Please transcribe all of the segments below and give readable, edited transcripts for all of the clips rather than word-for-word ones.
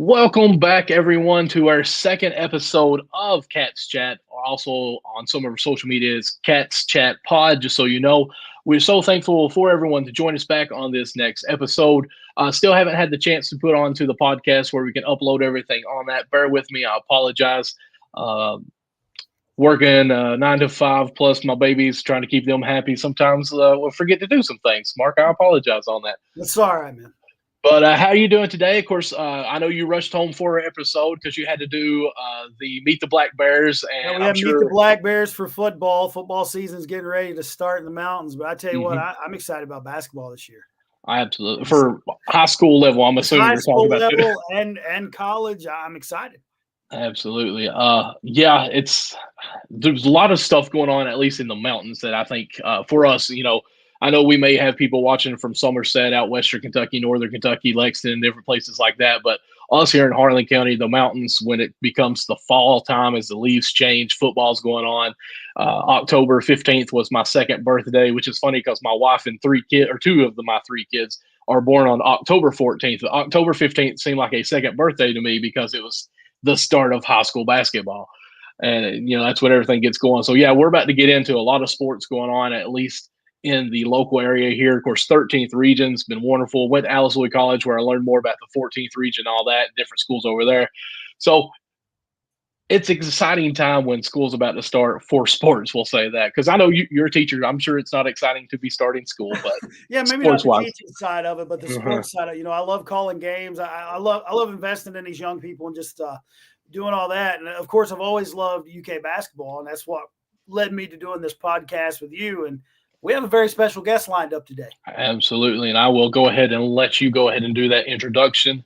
Welcome back, everyone, to our second episode of Cats Chat. Also on some of our social media is Cats Chat Pod. Just so you know, we're so thankful for everyone to join us back on this next episode. Still haven't had the chance to put onto the podcast where we can upload everything on that. Bear with me. I apologize. Uh, Working 9 to 5 plus my babies, trying to keep them happy. Sometimes we'll forget to do some things. Mark, I apologize on that. That's all right, man. But how are you doing today? Of course, I know you rushed home for an episode because you had to do the Meet the Black Bears, Yeah, and we I'm have Meet the sure Black Bears for football. Football season's getting ready to start in the mountains. But I tell you what, Mhm. I'm excited about basketball this year. I absolutely for high school level. I'm assuming High you're talking school about too. level and college, I'm excited. Absolutely. Yeah, there's a lot of stuff going on, at least in the mountains, that I think for us, I know we may have people watching from Somerset, out Western Kentucky, Northern Kentucky, Lexington, different places like that. But us here in Harlan County, the mountains, when it becomes the fall time, as the leaves change, football's going on. October 15th was my second birthday, which is funny because my wife and two of my three kids are born on October 14th. October 15th seemed like a second birthday to me because it was the start of high school basketball. And, that's when everything gets going. So, yeah, we're about to get into a lot of sports going on, at least in the local area here. Of course, 13th region's been wonderful. Went to Alice Louis College where I learned more about the 14th region, all that, different schools over there. So it's an exciting time when school's about to start for sports. We'll say that because I know you're a teacher. I'm sure it's not exciting to be starting school, but Yeah, maybe not sports the wise, teaching side of it, but the sports side of it. I love calling games. I love investing in these young people and just doing all that. And of course, I've always loved UK basketball, and that's what led me to doing this podcast with you. And we have a very special guest lined up today. absolutely. And I will go ahead and let you go ahead and do that introduction.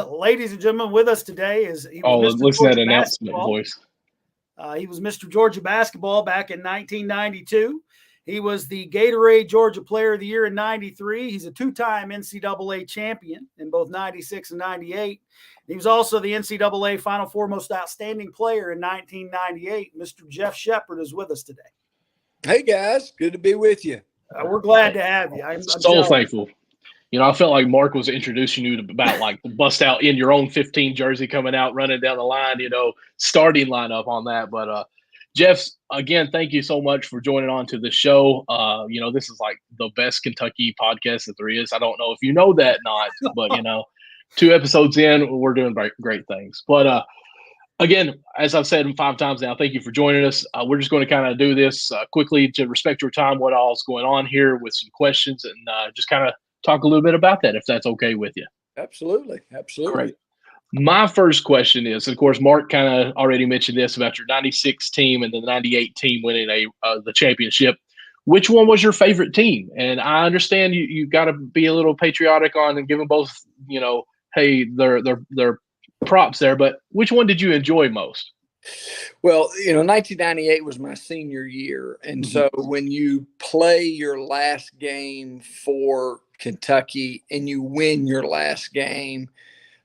Ladies and gentlemen, with us today he was Oh, Mr. listen to that Georgia announcement Basketball. voice. He was Mr. Georgia Basketball back in 1992. He was the Gatorade Georgia Player of the Year in 93. He's a two-time NCAA champion in both 96 and 98. He was also the NCAA Final Four Most Outstanding Player in 1998. Mr. Jeff Sheppard is with us today. Hey, guys. Good to be with you. We're glad to have you. I'm So jealous. thankful. I felt like Mark was introducing you to about like the bust out in your own 15 jersey coming out, running down the line, starting lineup on that. But Jeff, again, thank you so much for joining on to the show. This is like the best Kentucky podcast that there is. I don't know if you know that not, but 2 episodes in, we're doing great things. But again, as I've said 5 times now, thank you for joining us. We're just going to kind of do this quickly to respect your time, what all's going on here with some questions, and just kind of talk a little bit about that, if that's okay with you. Absolutely. Great. My first question is, of course, Mark kind of already mentioned this about your 96 team and the 98 team winning the championship. Which one was your favorite team? And I understand you got to be a little patriotic on and give them both, hey, they're props there. But which one did you enjoy most? Well, 1998 was my senior year. And so when you play your last game for Kentucky and you win your last game,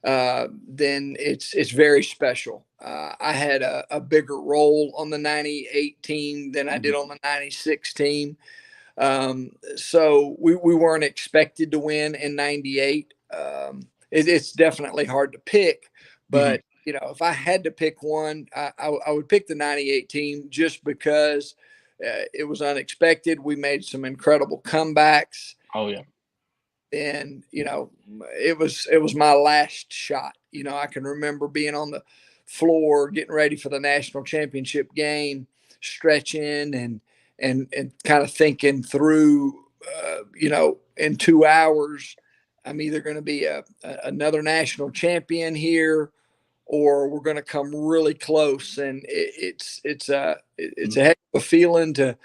then it's very special. I had a bigger role on the 98 team than I did on the 96 team. So we weren't expected to win in 98. It's definitely hard to pick, but if I had to pick one, I would pick the 98 team just because it was unexpected. We made some incredible comebacks. Oh, yeah. And, it was my last shot. I can remember being on the floor, getting ready for the national championship game, stretching and kind of thinking through, in 2 hours, I'm either going to be another national champion here, or we're going to come really close. And it's a heck of a feeling to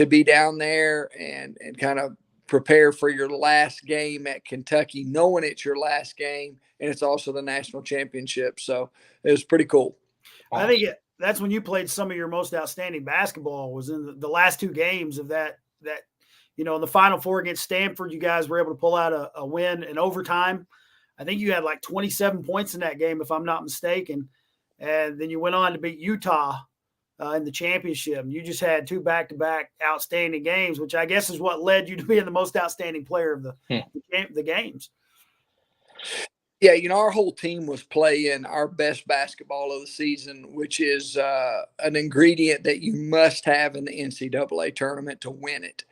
be down there and kind of prepare for your last game at Kentucky, knowing it's your last game and it's also the national championship. So it was pretty cool. I think that's when you played some of your most outstanding basketball, was in the last 2 games of that, in the Final Four against Stanford, you guys were able to pull out a win in overtime. I think you had like 27 points in that game, if I'm not mistaken. And then you went on to beat Utah in the championship. And you just had 2 back-to-back outstanding games, which I guess is what led you to being the most outstanding player of the games. Yeah, our whole team was playing our best basketball of the season, which is an ingredient that you must have in the NCAA tournament to win it.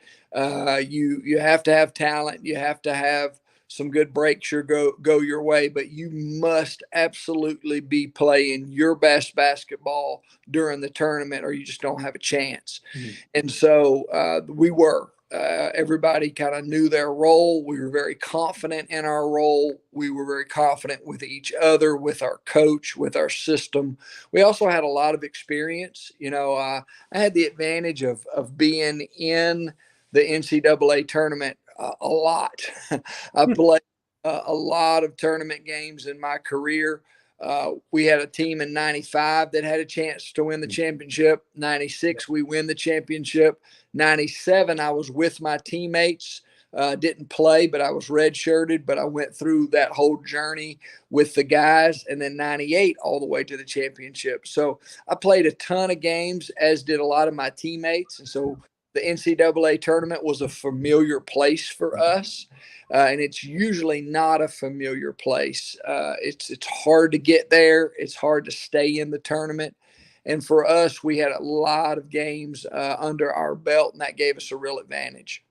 You have to have talent. You have to have some good breaks go your way, but you must absolutely be playing your best basketball during the tournament, or you just don't have a chance. Mm-hmm. And so we were. Everybody kind of knew their role. We were very confident in our role. We were very confident with each other, with our coach, with our system. We also had a lot of experience. I had the advantage of being in the NCAA tournament a lot. I played a lot of tournament games in my career. We had a team in 95 that had a chance to win the championship. 96, we win the championship. 97, I was with my teammates. Didn't play, but I was redshirted. But I went through that whole journey with the guys. And then 98, all the way to the championship. So I played a ton of games, as did a lot of my teammates. And so the NCAA tournament was a familiar place for us. And it's usually not a familiar place. It's hard to get there. It's hard to stay in the tournament. And for us, we had a lot of games under our belt, and that gave us a real advantage.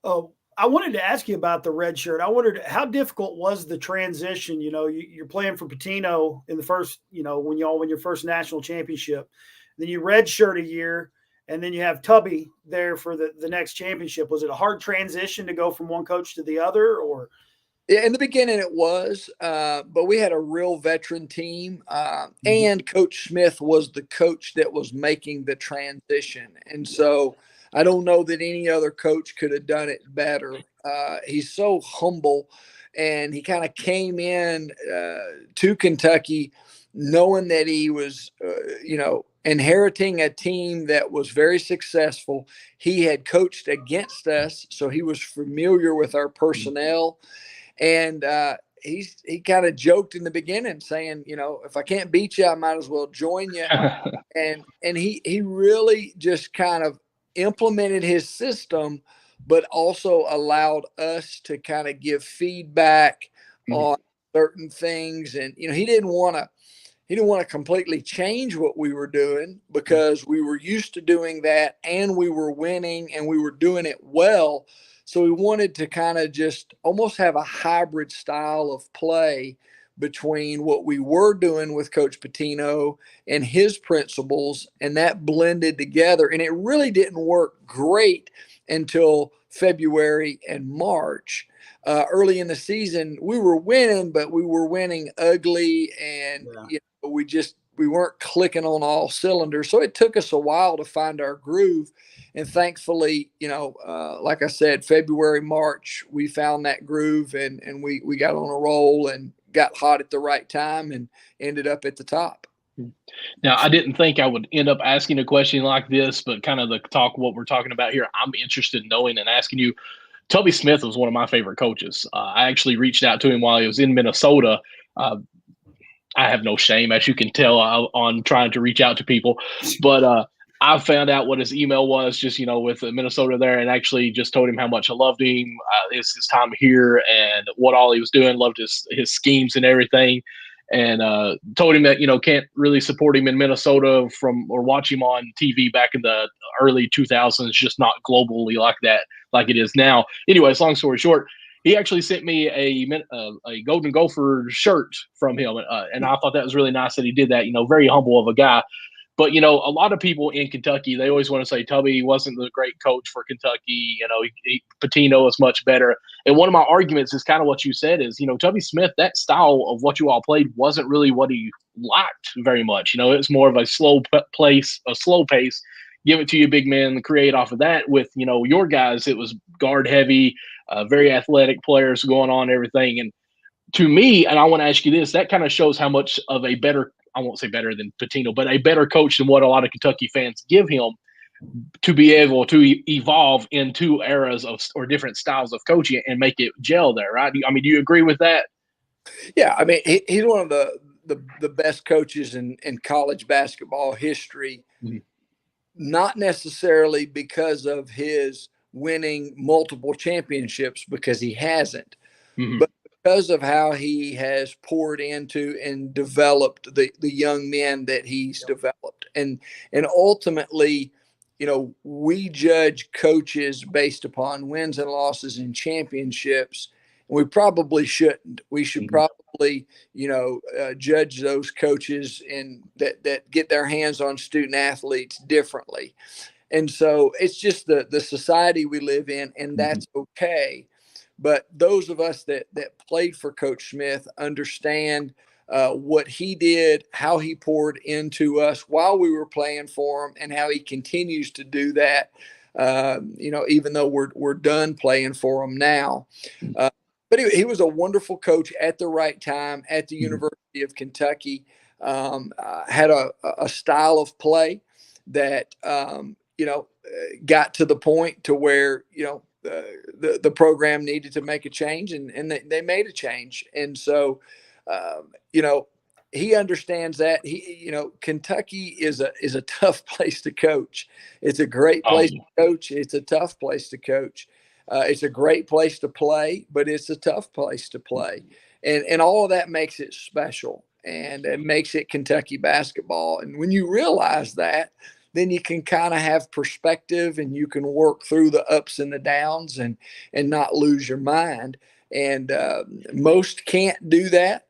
Oh, I wanted to ask you about the red shirt. I wondered, how difficult was the transition? You're playing for Patino in the first, when y'all win your first national championship. Then you red shirt a year, and then you have Tubby there for the next championship. Was it a hard transition to go from one coach to the other, or? Yeah, in the beginning it was, but we had a real veteran team, and Coach Smith was the coach that was making the transition. And so I don't know that any other coach could have done it better. He's so humble, and he kind of came in to Kentucky knowing that he was, inheriting a team that was very successful. He had coached against us, so he was familiar with our personnel. And he kind of joked in the beginning saying, if I can't beat you, I might as well join you. and he really just kind of implemented his system, but also allowed us to kind of give feedback on certain things. And, he didn't want to completely change what we were doing, because we were used to doing that, and we were winning, and we were doing it well. So we wanted to kind of just almost have a hybrid style of play between what we were doing with Coach Patino and his principles, and that blended together. And it really didn't work great until February and March. Early in the season, we were winning, but we were winning ugly, and we weren't clicking on all cylinders. So it took us a while to find our groove. And thankfully, like I said, February, March, we found that groove, and we got on a roll and got hot at the right time and ended up at the top. Now, I didn't think I would end up asking a question like this, but kind of what we're talking about here, I'm interested in knowing and asking you. Tubby Smith was one of my favorite coaches. I actually reached out to him while he was in Minnesota. I have no shame, as you can tell, on trying to reach out to people. But I found out what his email was just, with Minnesota there, and actually just told him how much I loved him. It's his time here and what all he was doing, loved his schemes and everything. And told him that, can't really support him in Minnesota or watch him on TV back in the early 2000s, just not globally like that, like it is now. Anyways, long story short, he actually sent me a Golden Gopher shirt from him. And I thought that was really nice that he did that, very humble of a guy. But, a lot of people in Kentucky, they always want to say Tubby wasn't the great coach for Kentucky. Patino is much better. And one of my arguments is kind of what you said is, Tubby Smith, that style of what you all played wasn't really what he liked very much. It was more of a slow pace, give it to you, big man, create off of that. With, your guys, it was guard heavy, very athletic players going on, everything. And to me, and I want to ask you this, that kind of shows how much of a better, I won't say better than Patino, but a better coach than what a lot of Kentucky fans give him, to be able to evolve into eras or different styles of coaching and make it gel there, right? I mean, do you agree with that? Yeah, I mean, he's one of the best coaches in college basketball history, not necessarily because of his winning multiple championships, because he hasn't, but because of how he has poured into and developed the young men that he's developed. And ultimately, we judge coaches based upon wins and losses and championships. We probably shouldn't. We should probably, judge those coaches and that get their hands on student athletes differently. And so it's just the society we live in, and that's okay. But those of us that played for Coach Smith understand what he did, how he poured into us while we were playing for him, and how he continues to do that. Even though we're done playing for him now. But he was a wonderful coach at the right time at the University of Kentucky. Had a style of play that got to the point to where the program needed to make a change, and they made a change. And so he understands that. Kentucky is a tough place to coach. It's a great place to coach. It's a tough place to coach. It's a great place to play, but it's a tough place to play. And all of that makes it special, and it makes it Kentucky basketball. And when you realize that, then you can kind of have perspective, and you can work through the ups and the downs and not lose your mind. And most can't do that.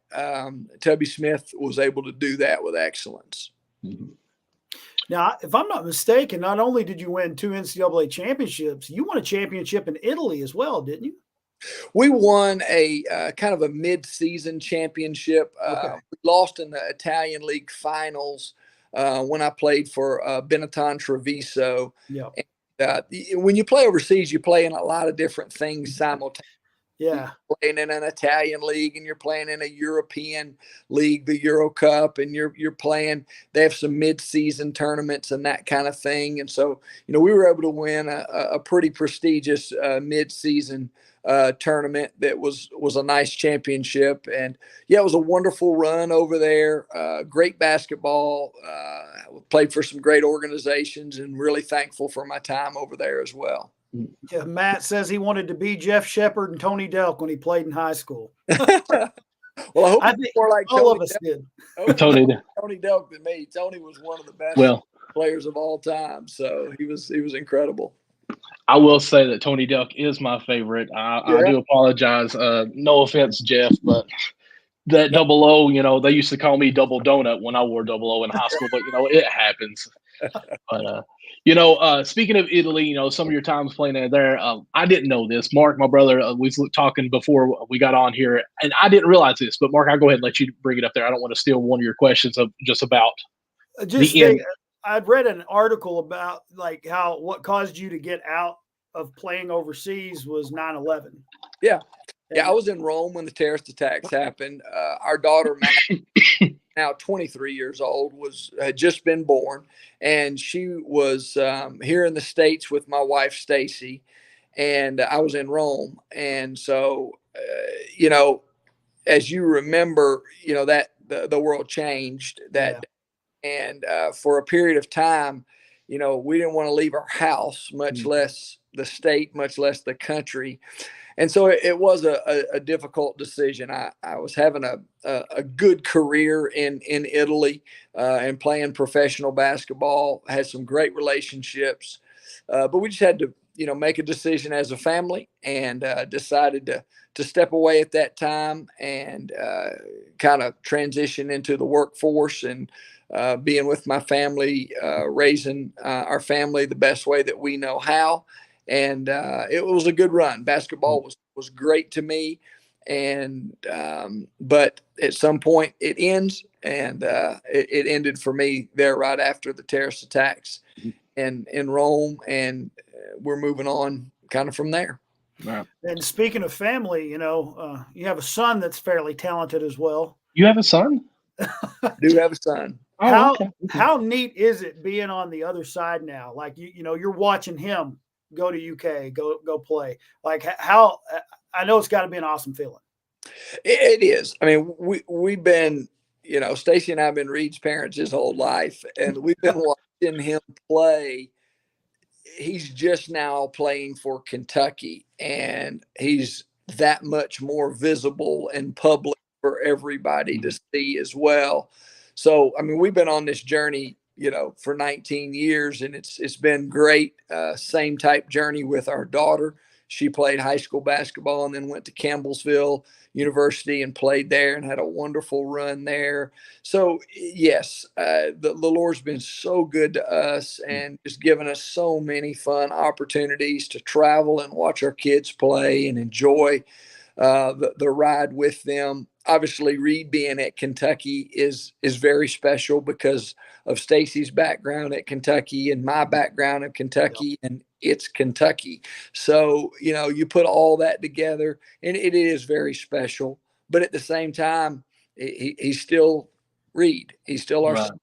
Tubby Smith was able to do that with excellence. Now, if I'm not mistaken, not only did you win 2 NCAA championships, you won a championship in Italy as well, didn't you? We won a kind of a mid-season championship. We lost in the Italian League finals when I played for Benetton Treviso. Yeah. When you play overseas, you play in a lot of different things simultaneously. Yeah. You're playing in an Italian league, and you're playing in a European league, the Euro Cup, and you're playing. They have some mid-season tournaments and that kind of thing. And so, we were able to win a pretty prestigious mid-season tournament that was a nice championship. And yeah, it was a wonderful run over there. Great basketball. Played for some great organizations, and really thankful for my time over there as well. Yeah, Matt says he wanted to be Jeff Sheppard and Tony Delk when he played in high school. Well, I think more like all of us did. Tony Delk than me. Tony was one of the best players of all time, so he was incredible. I will say that Tony Delk is my favorite. I do apologize. No offense, Jeff, but that 00, they used to call me Double Donut when I wore 00 in high school, but it happens. But speaking of Italy, some of your times playing there, I didn't know this. Mark, my brother, we was talking before we got on here, and I didn't realize this. But Mark, I'll go ahead and let you bring it up there. I don't want to steal one of your questions just about the end. I'd read an article about what caused you to get out of playing overseas was 9/11. Yeah. Yeah, I was in Rome when the terrorist attacks happened. Our daughter, Matt, now 23 years old, had just been born, and she was here in the States with my wife, Stacy, and I was in Rome. And so, as you remember, that the world changed that day. And for a period of time, we didn't want to leave our house, much less the state, much less the country. And so it was a difficult decision. I was having a good career in Italy and playing professional basketball, had some great relationships, but we just had to, make a decision as a family, and decided to step away at that time and kind of transition into the workforce and being with my family, raising our family the best way that we know how. And it was a good run. Basketball was great to me, and but at some point it ends, and it ended for me there right after the terrorist attacks in Rome, and we're moving on kind of from there. Wow. And speaking of family, you have a son that's fairly talented as well. You have a son? I do have a son. How neat is it being on the other side now? Like you're watching him go to UK, go play. Like how I know it's got to be an awesome feeling. It is. I mean, we've been, Stacy and I have been Reed's parents his whole life, and we've been watching him play. He's just now playing for Kentucky, and he's that much more visible and public for everybody to see as well. So, I mean, we've been on this journey, for 19 years, and it's been great. Same type journey with our daughter. She played high school basketball and then went to Campbellsville University and played there and had a wonderful run there. So, yes, the Lord's been so good to us and just given us so many fun opportunities to travel and watch our kids play and enjoy the ride with them. Obviously, Reed being at Kentucky is very special because of Stacy's background at Kentucky and my background at Kentucky, and it's Kentucky. So, you put all that together, and it is very special. But at the same time, he's still Reed. He's still our Right. son.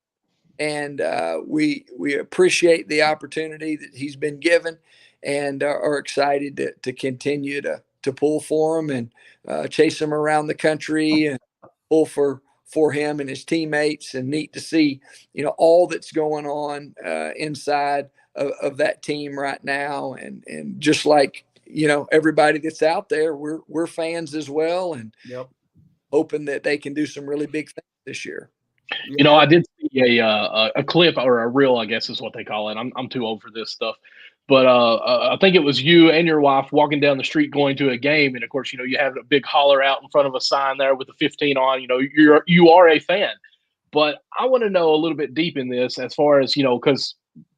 And we appreciate the opportunity that he's been given, and are excited to continue to pull for him and chase him around the country and pull for him and his teammates. And neat to see, all that's going on inside of that team right now. And just like, everybody that's out there, we're fans as well, and hoping that they can do some really big things this year. I did see a clip or a reel, I guess is what they call it. I'm too old for this stuff. But I think it was you and your wife walking down the street going to a game, and of course, you have a big holler out in front of a sign there with the 15 on. You are a fan, but I want to know a little bit deep in this as far as because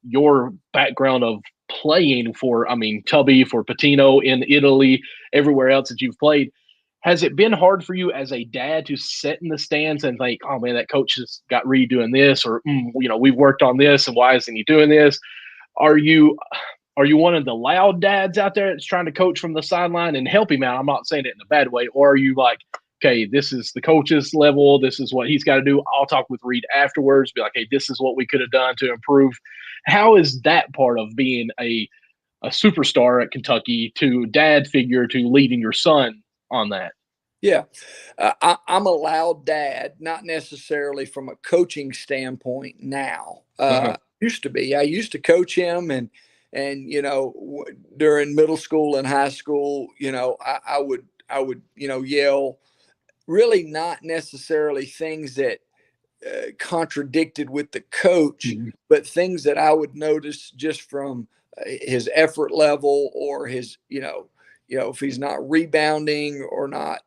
your background of playing for, Tubby, for Patino in Italy, everywhere else that you've played. Has it been hard for you as a dad to sit in the stands and think, oh man, that coach has got Reed doing this, or we've worked on this, and why isn't he doing this? Are you one of the loud dads out there that's trying to coach from the sideline and help him out? I'm not saying it in a bad way. Or are you like, okay, this is the coach's level. This is what he's got to do. I'll talk with Reed afterwards. Be like, hey, this is what we could have done to improve. How is that part of being a superstar at Kentucky to dad figure to leading your son on that? Yeah, I'm a loud dad, not necessarily from a coaching standpoint now. Used to be. I used to coach him, and during middle school and high school, I would yell, really not necessarily things that contradicted with the coach, but things that I would notice just from his effort level, or his, if he's not rebounding or not,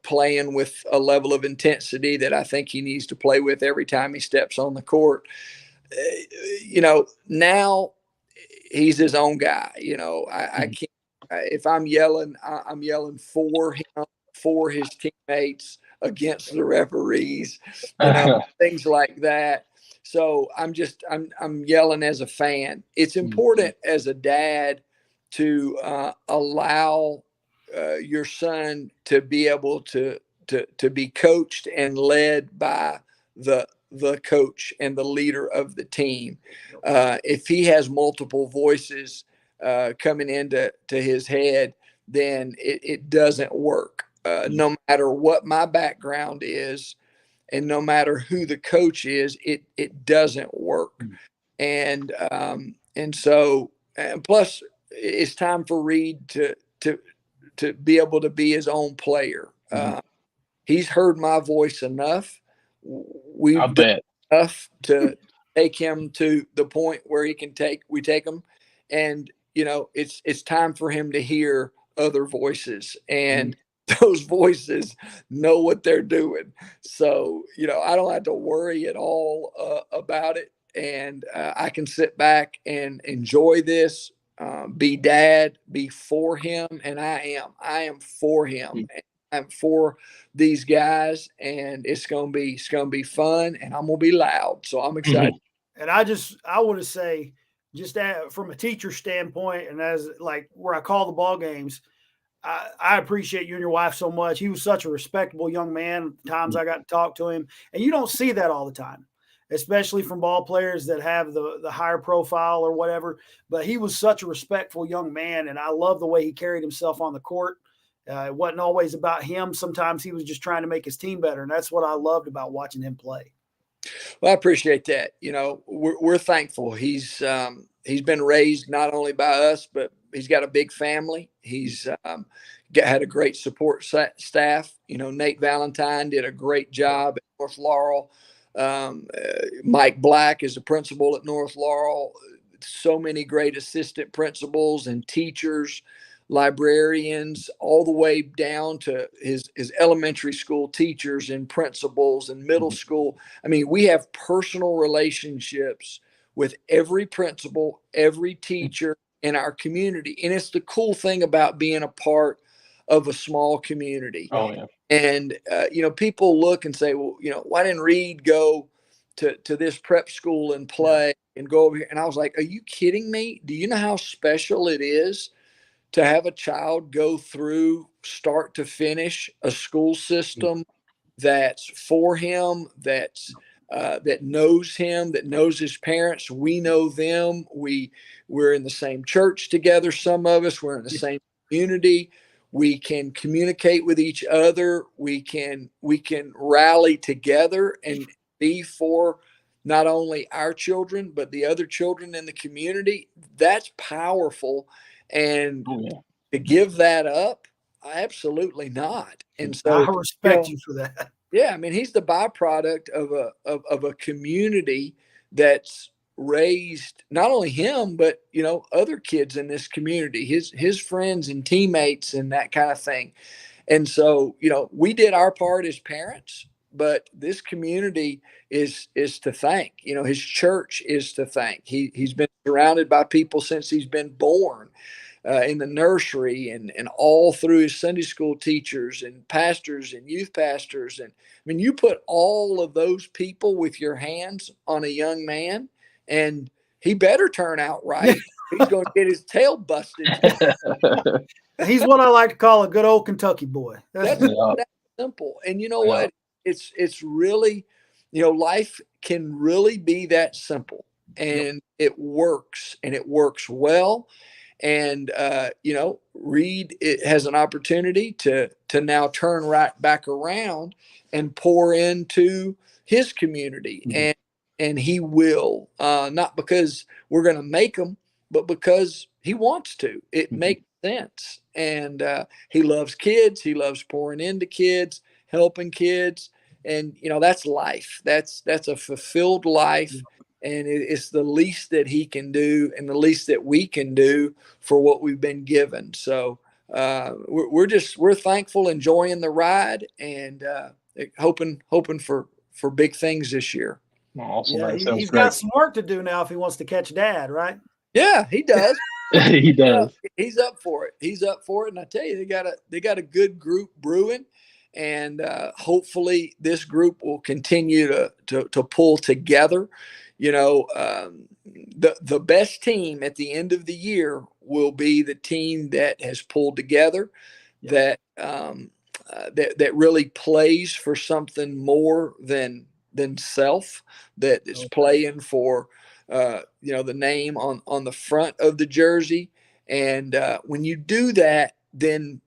playing with a level of intensity that I think he needs to play with every time he steps on the court. Now he's his own guy. I can't, if I'm yelling, I'm yelling for him, for his teammates, against the referees, things like that. So I'm yelling as a fan. It's important as a dad to allow your son to be able to be coached and led by the coach and the leader of the team. If he has multiple voices coming into his head, then it doesn't work. No matter what my background is, and no matter who the coach is, it doesn't work. And so, and plus, it's time for Reed to be able to be his own player. He's heard my voice enough. We've done enough to take him to the point where we take him, and it's time for him to hear other voices, and those voices know what they're doing. So I don't have to worry at all about it, and I can sit back and enjoy this. Be dad, be for him, and I am for him. I'm for these guys, and it's gonna be fun, and I'm gonna be loud. So I'm excited. And I want to say, just from a teacher standpoint, and as like where I call the ball games, I appreciate you and your wife so much. He was such a respectable young man. Times I got to talk to him, and you don't see that all the time, especially from ball players that have the higher profile or whatever. But he was such a respectful young man, and I love the way he carried himself on the court. It wasn't always about him. Sometimes he was just trying to make his team better, and that's what I loved about watching him play. Well, I appreciate that. We're thankful. He's been raised not only by us, but he's got a big family. He's had a great support staff. Nate Valentine did a great job at North Laurel. Mike Black is the principal at North Laurel. So many great assistant principals and teachers, librarians, all the way down to his elementary school teachers and principals and middle school. I mean, we have personal relationships with every principal, every teacher in our community. And it's the cool thing about being a part of a small community. Oh, yeah. And, people look and say, well, why didn't Reed go to this prep school and play and go over here? And I was like, are you kidding me? Do you know how special it is to have a child go through start to finish a school system that's for him, that knows him, that knows his parents? We know them. We're in the same church together. Some of us, we're in the same community. We can communicate with each other. We can rally together and be for not only our children, but the other children in the community. That's powerful. And to give that up, absolutely not. And so I respect you for that. Yeah, I mean, he's the byproduct of a community that's raised not only him, but other kids in this community, his friends and teammates and that kind of thing. And so, we did our part as parents, but this community is to thank. His church is to thank. He's been surrounded by people since he's been born. In the nursery and all through his Sunday school teachers and pastors and youth pastors. And I mean, you put all of those people with your hands on a young man, and he better turn out right. He's going to get his tail busted. He's what I like to call a good old Kentucky boy. That's simple. And you know what? It's really, life can really be that simple, and it works, and it works well. And, Reed has an opportunity to now turn right back around and pour into his community. And he will, not because we're going to make him, but because he wants to. It makes sense. And he loves kids. He loves pouring into kids, helping kids. And, that's life. That's a fulfilled life. And it's the least that he can do and the least that we can do for what we've been given. So we're thankful, enjoying the ride, and hoping for big things this year. Awesome. Yeah, he's got some work to do now if he wants to catch Dad, right? Yeah, he does. He does. He's up for it. And I tell you, they got a good group brewing. And hopefully this group will continue to pull together. The best team at the end of the year will be the team that has pulled together, that really plays for something more than self, that is playing for the name on the front of the jersey. And when you do that, then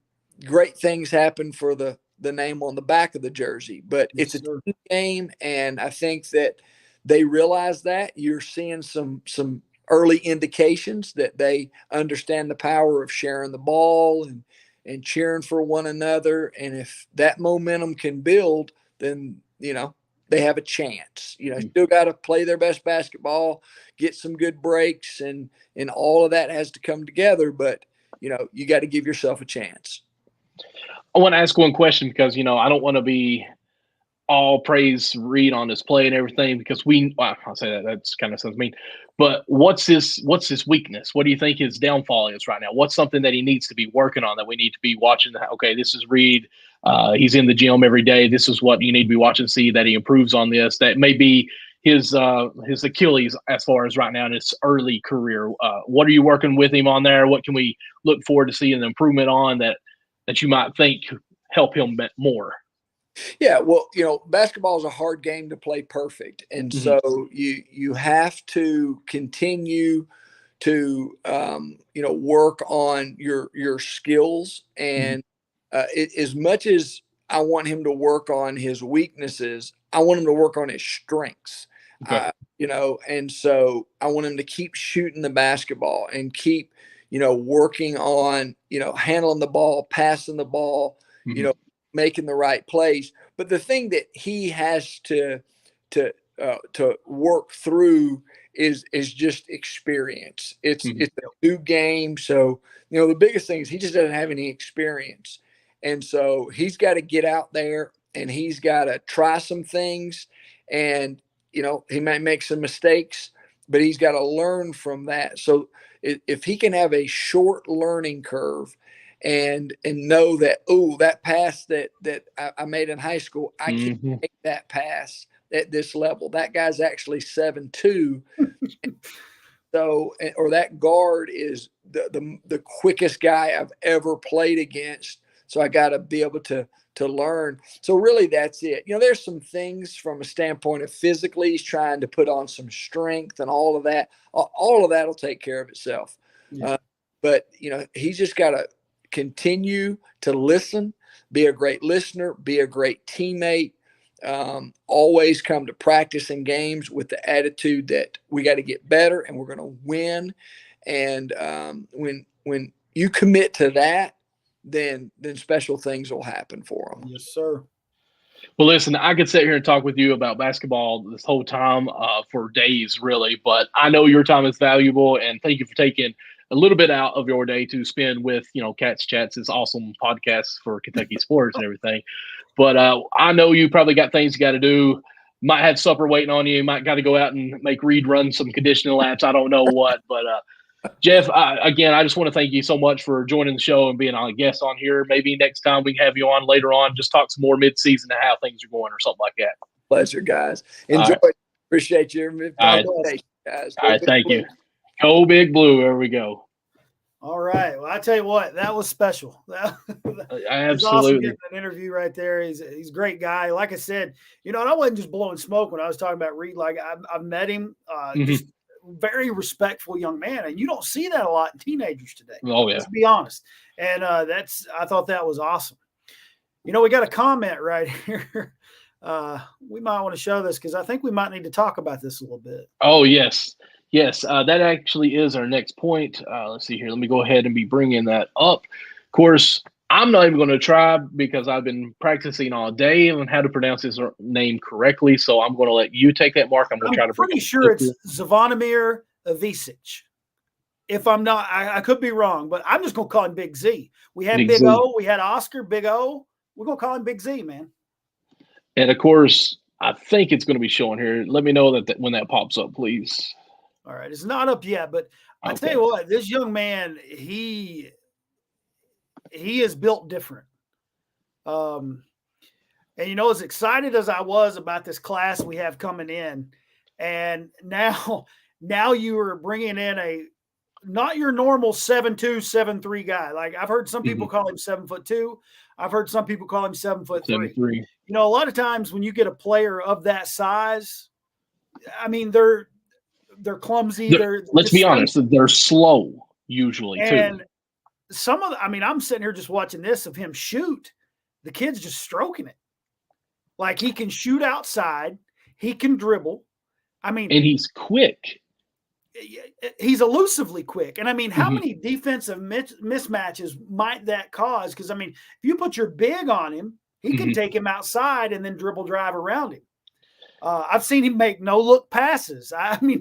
great things happen for the name on the back of the jersey. But it's a team game, and I think that they realize that. You're seeing some early indications that they understand the power of sharing the ball and cheering for one another. And if that momentum can build, then they have a chance. Still got to play their best basketball, get some good breaks, and all of that has to come together. But you got to give yourself a chance. I want to ask one question because I don't want to be all praise Reed on his play and everything, because I'll say that that's kind of sounds mean, but what's his weakness? What do you think his downfall is right now? What's something that he needs to be working on, that we need to be watching? Okay, this is Reed. He's in the gym every day. This is what you need to be watching, see that he improves on this. That may be his Achilles as far as right now in his early career. What are you working with him on there? What can we look forward to seeing an improvement on that you might think help him more? Yeah, well, basketball is a hard game to play perfect. And so you have to continue to, work on your skills. And as much as I want him to work on his weaknesses, I want him to work on his strengths. Okay. And so I want him to keep shooting the basketball and keep working on, handling the ball, passing the ball, Mhm. making the right plays. But the thing that he has to work through is just experience. It's Mhm. a new game, so the biggest thing is he just doesn't have any experience, and so he's got to get out there and he's got to try some things, and he might make some mistakes, but he's got to learn from that. So if he can have a short learning curve and know that, that pass that I made in high school, I can't Mhm. make that pass at this level. That guy's actually 7'2". So, or that guard is the quickest guy I've ever played against. So I got to be able to learn. So really, that's it. There's some things from a standpoint of physically, he's trying to put on some strength and all of that. All of that will take care of itself. Yeah. But he's just got to continue to listen, be a great listener, be a great teammate. Always come to practice and games with the attitude that we got to get better and we're going to win. And when you commit to that, then special things will happen for them. Yes, sir. Well, listen, I could sit here and talk with you about basketball this whole time for days, really. But I know your time is valuable, and thank you for taking a little bit out of your day to spend with Cats Chats, this awesome podcast for Kentucky sports and everything. But I know you probably got things you got to do. Might have supper waiting on you. Might got to go out and make Reed run some conditioning laps. I don't know what, but Jeff, again, I just want to thank you so much for joining the show and being a guest on here. Maybe next time we can have you on later on, just talk some more mid-season and how things are going or something like that. Pleasure, guys. Enjoy. Right. Appreciate your conversation, guys. All right, thank you. Go Big Blue. There we go. All right. Well, I tell you what, that was special. That was awesome getting an interview right there. He's a great guy. Like I said, and I wasn't just blowing smoke when I was talking about Reed. Like I've met him, just very respectful young man, and you don't see that a lot in teenagers today. Oh yeah, let's be honest. And I thought that was awesome. We got a comment right here. We might want to show this because I think we might need to talk about this a little bit. Oh yes. That actually is our next point. Let's see here. Let me go ahead and be bringing that up. Of course, I'm not even going to try because I've been practicing all day on how to pronounce his name correctly. So I'm going to let you take that, Mark. I'm going to try to. Pretty sure it's Zvonimir Ivisic. If I'm not, I could be wrong, but I'm just going to call him Big Z. We had Big O. We had Oscar, Big O. We're going to call him Big Z, man. And of course, I think it's going to be showing here. Let me know that when that pops up, please. All right. It's not up yet, but I tell you what, this young man, he is built different. And as excited as I was about this class we have coming in, and now you are bringing in not your normal 7'2", 7'3" guy. Like I've heard some people call him 7'2". I've heard some people call him 7'3". A lot of times when you get a player of that size, I mean, they're clumsy. Let's be honest, they're slow usually and too. I'm sitting here just watching this of him shoot. The kid's just stroking it. Like he can shoot outside. He can dribble. And he's quick. He's elusively quick. And how many defensive mismatches might that cause? Because if you put your big on him, he can take him outside and then dribble drive around him. I've seen him make no-look passes.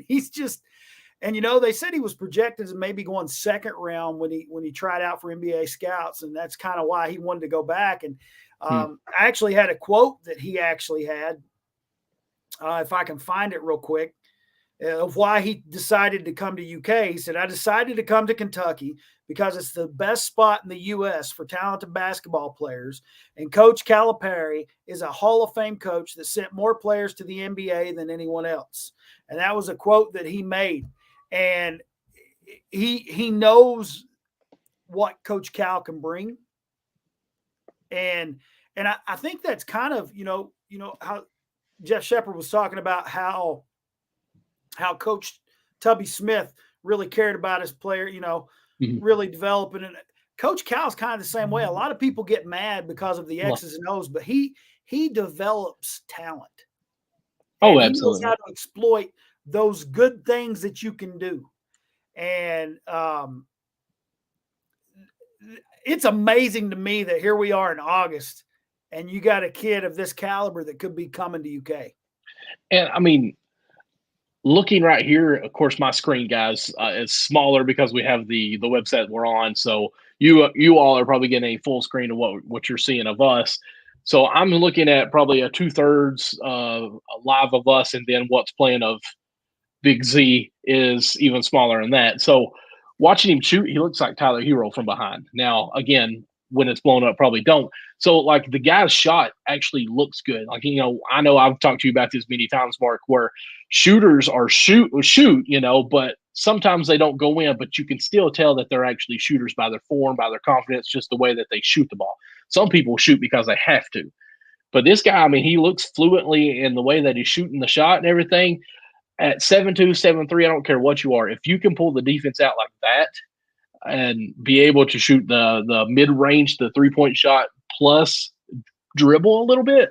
He's just – and, they said he was projected as maybe going second round when he tried out for NBA scouts, and that's kind of why he wanted to go back. And I actually had a quote that he actually had, if I can find it real quick, of why he decided to come to UK. He said, "I decided to come to Kentucky because it's the best spot in the U.S. for talented basketball players. And Coach Calipari is a Hall of Fame coach that sent more players to the NBA than anyone else." And that was a quote that he made. And he knows what Coach Cal can bring. And I think that's kind of, how Jeff Sheppard was talking about how Coach Tubby Smith really cared about his player, really developing it. Coach Cal's kind of the same way. A lot of people get mad because of the X's and O's, but he develops talent. Oh, and absolutely. He knows how to exploit those good things that you can do. And it's amazing to me that here we are in August, and you got a kid of this caliber that could be coming to UK. And I mean, looking right here, of course, my screen, guys, is smaller because we have the website we're on. So you all are probably getting a full screen of what you're seeing of us. So I'm looking at probably a 2/3 live of us, and then what's playing of Big Z is even smaller than that. So watching him shoot, he looks like Tyler Hero from behind. Now, again, when it's blown up, probably don't. So, like, the guy's shot actually looks good. Like, I know I've talked to you about this many times, Mark, where shooters are shoot, but sometimes they don't go in, but you can still tell that they're actually shooters by their form, by their confidence, just the way that they shoot the ball. Some people shoot because they have to. But this guy, I mean, he looks fluently in the way that he's shooting the shot and everything. At 7'2", 7'3", I don't care what you are. If you can pull the defense out like that and be able to shoot the mid-range, the three-point shot plus dribble a little bit,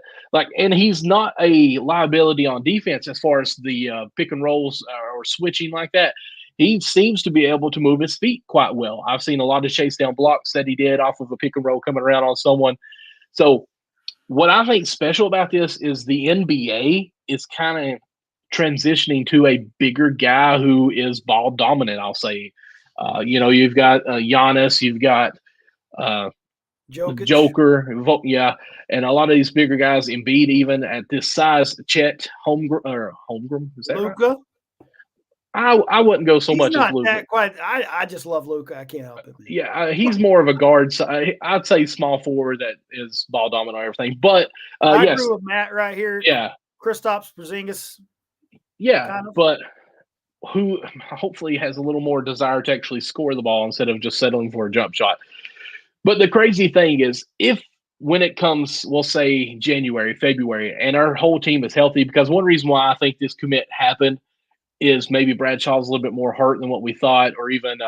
and he's not a liability on defense as far as the pick and rolls or switching like that. He seems to be able to move his feet quite well. I've seen a lot of chase down blocks that he did off of a pick and roll coming around on someone. So what I think special about this is the NBA is kind of transitioning to a bigger guy who is ball dominant, I'll say. You've got Giannis, you've got Joker, yeah, and a lot of these bigger guys, Embiid, even at this size, Chet, Holmgren, is that Luka? Right? I wouldn't go so he's much not as Luka. That quite. I just love Luka. I can't help it. Yeah, he's more of a guard. So I'd say small forward that is ball dominant on everything. But I yes, agree with Matt right here. Yeah, Kristaps Porzingis. Yeah, kind of. But who hopefully has a little more desire to actually score the ball instead of just settling for a jump shot. But the crazy thing is, when it comes, we'll say January, February, and our whole team is healthy, because one reason why I think this commit happened is maybe Bradshaw's a little bit more hurt than what we thought, or even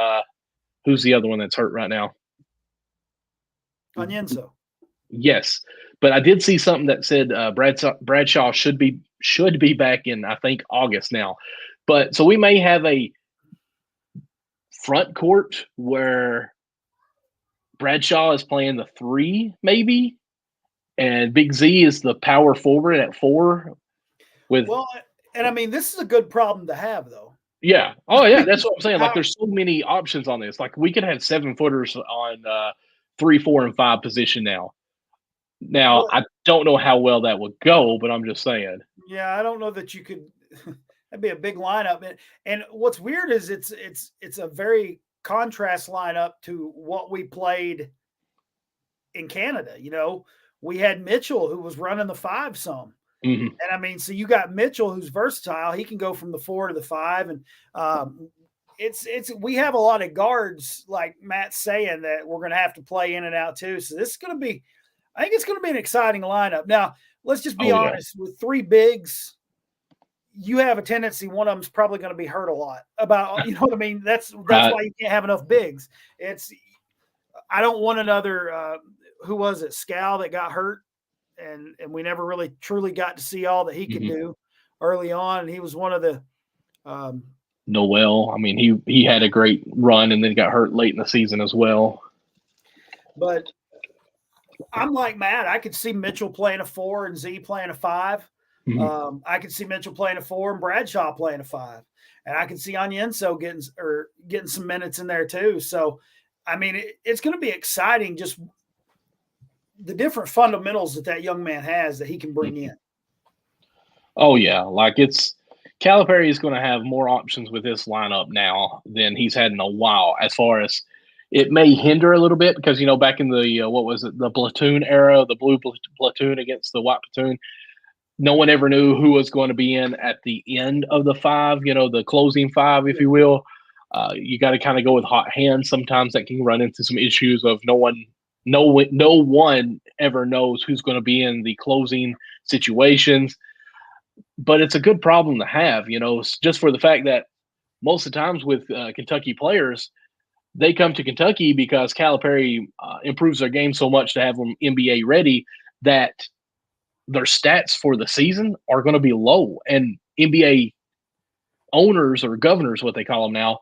who's the other one that's hurt right now? Onyenso. Yes, but I did see something that said Bradshaw should be back in, I think, August now. But so we may have a front court where Bradshaw is playing the 3, maybe, and Big Z is the power forward at 4. And I mean, this is a good problem to have, though. Yeah. Oh, yeah. That's what I'm saying. Like, there's so many options on this. Like, we could have 7-footers on 3, 4, and 5 position now. Now, I don't know how well that would go, but I'm just saying. Yeah, I don't know that you could. That'd be a big lineup. And what's weird is it's a very contrast lineup to what we played in Canada. We had Mitchell, who was running the 5 some. Mm-hmm. And I mean, so you got Mitchell, who's versatile. He can go from the 4 to the 5. And we have a lot of guards, like Matt's saying, that we're going to have to play in and out too. So this is going to be, I think it's going to be an exciting lineup. Now, let's just be honest. With 3 bigs, you have a tendency, one of them's probably going to be hurt a lot about, you know what I mean? That's why you can't have enough bigs. I don't want another, who was it? Scal that got hurt, and we never really truly got to see all that he could do early on. And he was one of the, Noel. I mean, he had a great run and then got hurt late in the season as well. But I'm like Matt. I could see Mitchell playing a 4 and Z playing a 5. Mm-hmm. I could see Mitchell playing a 4 and Bradshaw playing a 5, and I could see Onyenso getting some minutes in there too. So, I mean, it's going to be exciting. Just the different fundamentals that young man has that he can bring in. Oh yeah, like Calipari is going to have more options with this lineup now than he's had in a while. As far as it may hinder a little bit, because back in the what was it, the platoon era, the blue platoon against the white platoon. No one ever knew who was going to be in at the end of the 5, the closing 5, if you will. You got to kind of go with hot hands. Sometimes that can run into some issues of no one ever knows who's going to be in the closing situations. But it's a good problem to have, just for the fact that most of the times with Kentucky players, they come to Kentucky because Calipari improves their game so much to have them NBA ready that their stats for the season are going to be low. And NBA owners, or governors, what they call them now,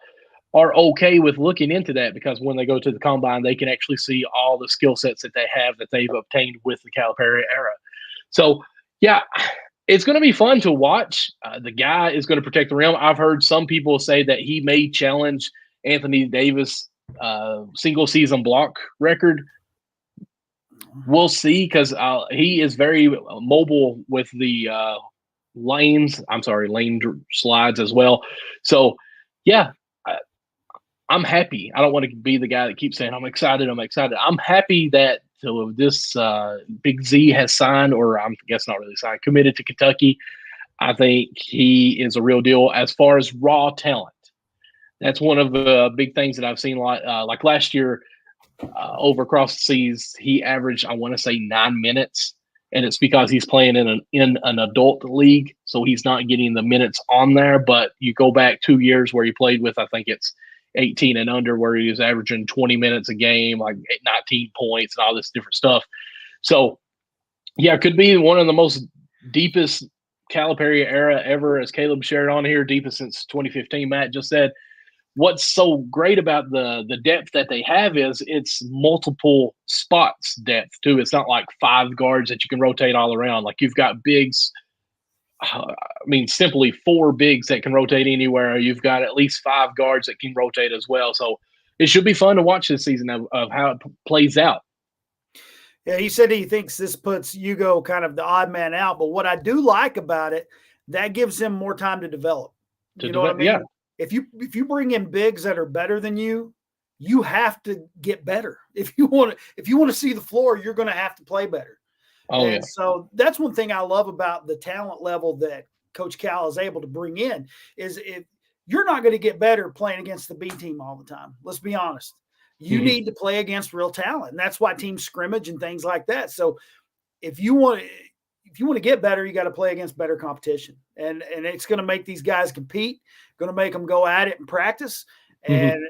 are okay with looking into that because when they go to the combine, they can actually see all the skill sets that they have that they've obtained with the Calipari era. So, yeah, it's going to be fun to watch. The guy is going to protect the rim. I've heard some people say that he may challenge Anthony Davis' single season block record. We'll see because he is very mobile with the lane slides as well. So, yeah, I'm happy. I don't want to be the guy that keeps saying I'm excited. I'm happy that this Big Z has signed, or I guess not really signed, committed to Kentucky. I think he is a real deal as far as raw talent. That's one of the big things that I've seen. Like last year, over across the seas, he averaged, I want to say, 9 minutes, and it's because he's playing in an adult league, so he's not getting the minutes on there. But you go back 2 years where he played with, I think it's 18 and under, where he was averaging 20 minutes a game, like 19 points and all this different stuff. So, yeah, it could be one of the most deepest Calipari era ever, as Caleb shared on here, deepest since 2015. Matt just said. What's so great about the depth that they have is it's multiple spots depth too. It's not like 5 guards that you can rotate all around. Like you've got bigs. Simply 4 bigs that can rotate anywhere. You've got at least 5 guards that can rotate as well. So it should be fun to watch this season of how it plays out. Yeah, he said he thinks this puts Hugo kind of the odd man out. But what I do like about it, that gives him more time to develop. You know what I mean? Yeah. If you bring in bigs that are better than you, you have to get better. If you want to see the floor, you're going to have to play better. So that's one thing I love about the talent level that Coach Cal is able to bring in is if you're not going to get better playing against the B team all the time. Let's be honest. You need to play against real talent, and that's why teams scrimmage and things like that. So if you want to get better, you got to play against better competition, and it's going to make these guys compete, going to make them go at it and practice. And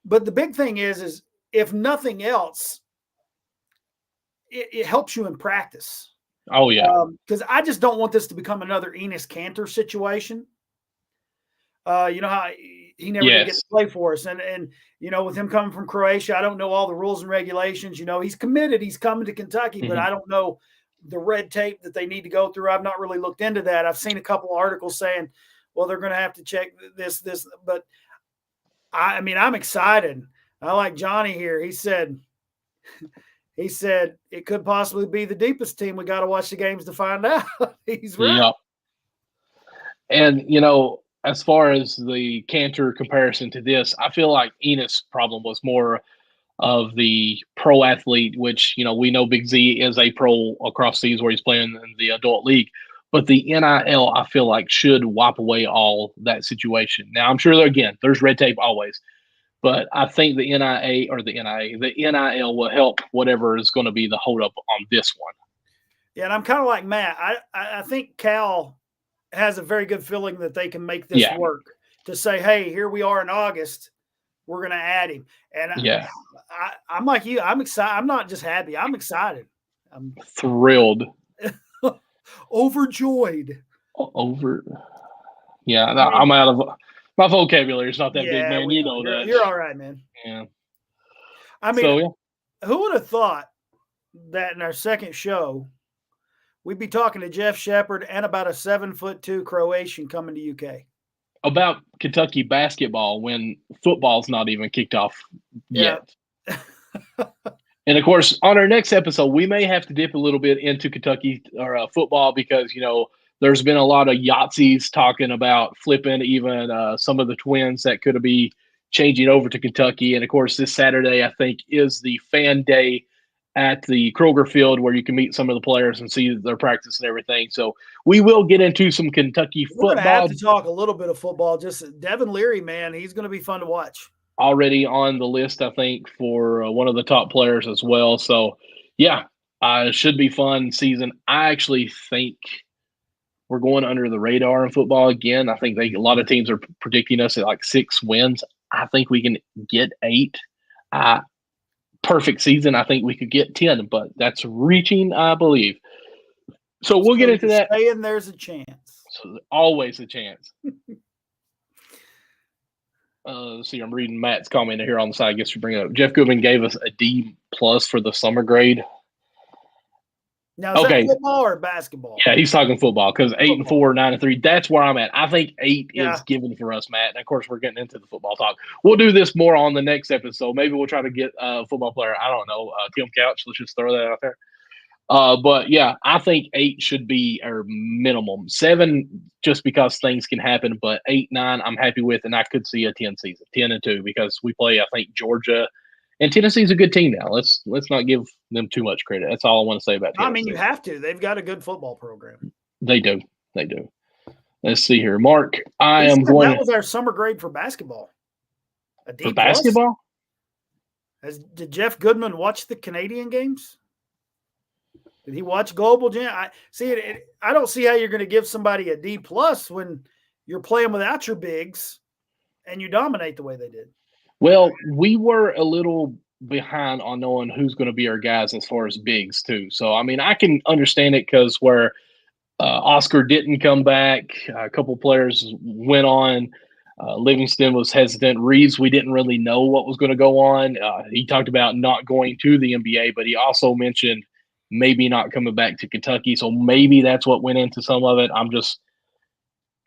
but the big thing is if nothing else, it helps you in practice. Oh yeah. Because I just don't want this to become another Enes Kanter situation. You know how he never did get to play for us. And you know, with him coming from Croatia, I don't know all the rules and regulations. You know, he's committed. He's coming to Kentucky, but I don't know the red tape that they need to go through. I've not really looked into that. I've seen a couple articles saying, well, they're going to have to check this. But, I'm excited. I like Johnny here. He said it could possibly be the deepest team. We got to watch the games to find out. He's right. Yeah. And, you know, as far as the Cantor comparison to this, I feel like Enes' problem was more of the pro athlete, which, you know, we know Big Z is a pro across seas where he's playing in the adult league. But the NIL, I feel like, should wipe away all that situation. Now, I'm sure, again, there's red tape always. But I think the NIL will help whatever is going to be the holdup on this one. Yeah, and I'm kind of like Matt. I think Cal has a very good feeling that they can make this work to say, hey, here we are in August. We're going to add him. And I'm like you. I'm excited. I'm not just happy. I'm excited. I'm thrilled. Overjoyed. Yeah, I'm out of my vocabulary. It's not that big, man. You know that. You're all right, man. Yeah. I mean, who would have thought that in our second show, we'd be talking to Jeff Sheppard and about a 7'2" Croatian coming to UK. About Kentucky basketball when football's not even kicked off yet. And, of course, on our next episode, we may have to dip a little bit into Kentucky or football because, you know, there's been a lot of Yahtzees talking about flipping even some of the twins that could be changing over to Kentucky. And, of course, this Saturday, I think, is the fan day at the Kroger Field where you can meet some of the players and see their practice and everything. So we will get into some Kentucky football. We're going to have to talk a little bit of football. Just Devin Leary, man, he's going to be fun to watch. Already on the list, I think, for one of the top players as well. So, yeah, it should be fun season. I actually think we're going under the radar in football again. I think a lot of teams are predicting us at like 6 wins. I think we can get 8. Perfect season, I think we could get 10, but that's reaching, I believe. So we'll get into that. Saying there's a chance. So always a chance. Let's see, I'm reading Matt's comment here on the side. I guess you bring it up. Jeff Goodman gave us a D+ for the summer grade. Now, is that football or basketball? Yeah, he's talking football because 8-4, 9-3. That's where I'm at. I think 8 is given for us, Matt. And of course, we're getting into the football talk. We'll do this more on the next episode. Maybe we'll try to get a football player. I don't know, Tim Couch. Let's just throw that out there. But yeah, I think 8 should be our minimum. 7, just because things can happen. But 8, 9, I'm happy with, and I could see a 10 season, 10-2, because we play, I think, Georgia. And Tennessee's a good team now. Let's not give them too much credit. That's all I want to say about Tennessee. I mean, you have to. They've got a good football program. They do. Let's see here. Mark, that was our summer grade for basketball. A D+. For basketball? Did Jeff Goodman watch the Canadian games? Did he watch Global Jam? I don't see how you're going to give somebody a D+ when you're playing without your bigs and you dominate the way they did. Well, we were a little behind on knowing who's going to be our guys as far as bigs, too. So, I mean, I can understand it because where Oscar didn't come back, a couple players went on. Livingston was hesitant. Reeves, we didn't really know what was going to go on. He talked about not going to the NBA, but he also mentioned maybe not coming back to Kentucky. So maybe that's what went into some of it. I'm just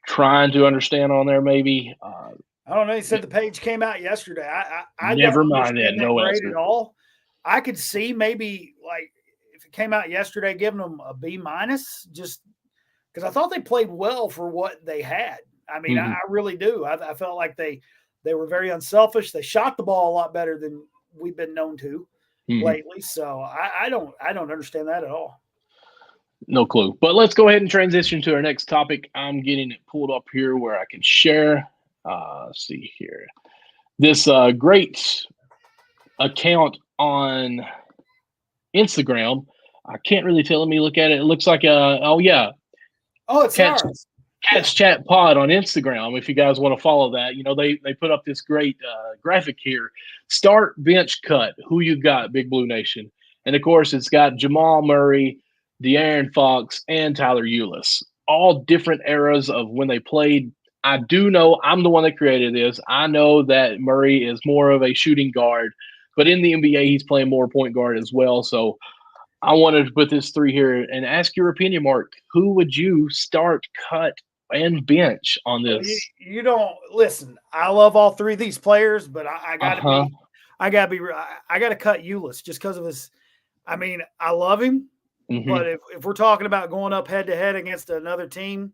trying to understand on there maybe. I don't know. He said the page came out yesterday. I never mind that. No grade at all. I could see maybe like if it came out yesterday, giving them a B-, just because I thought they played well for what they had. I mean, I really do. I felt like they were very unselfish. They shot the ball a lot better than we've been known to lately. So I don't understand that at all. No clue. But let's go ahead and transition to our next topic. I'm getting it pulled up here where I can share. Let's see here. This great account on Instagram. I can't really tell. Let me look at it. It looks like it's ours. Catch Chat Pod on Instagram. If you guys want to follow that, they put up this great graphic here. Start, bench, cut. Who you got, Big Blue Nation? And of course, it's got Jamal Murray, De'Aaron Fox, and Tyler Ulis. All different eras of when they played. I do know I'm the one that created this. I know that Murray is more of a shooting guard, but in the NBA, he's playing more point guard as well. So I wanted to put this 3 here and ask your opinion, Mark. Who would you start, cut, and bench on this? You don't listen. I love all 3 of these players, but I got to cut Ulis just because of his. I mean, I love him, but if we're talking about going up head to head against another team,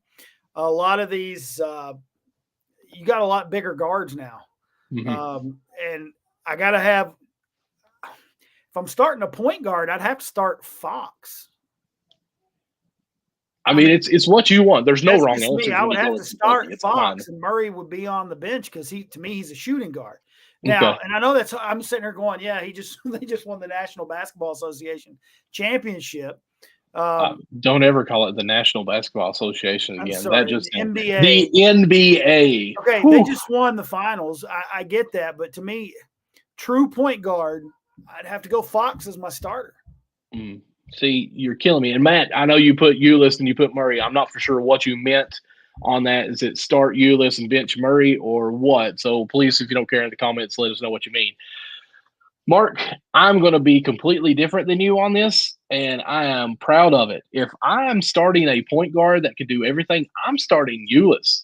a lot of these you got a lot bigger guards now, and I got to have. If I'm starting a point guard, I'd have to start Fox. I mean, it's what you want. There's no wrong answer. I would have to start Fox, and Murray would be on the bench because to me, he's a shooting guard. Now, and I know I'm sitting here going, yeah, they just won the National Basketball Association championship. Don't ever call it the National Basketball Association again. Sorry, that just NBA. The NBA. Okay, they just won the finals. I get that, but to me, true point guard, I'd have to go Fox as my starter. See, you're killing me. And Matt, I know you put Ulis and you put Murray. I'm not for sure what you meant on that. Is it start Ulis and bench Murray or what? So please, if you don't care in the comments, let us know what you mean. Mark, I'm going to be completely different than you on this, and I am proud of it. If I am starting a point guard that can do everything, I'm starting Ulis.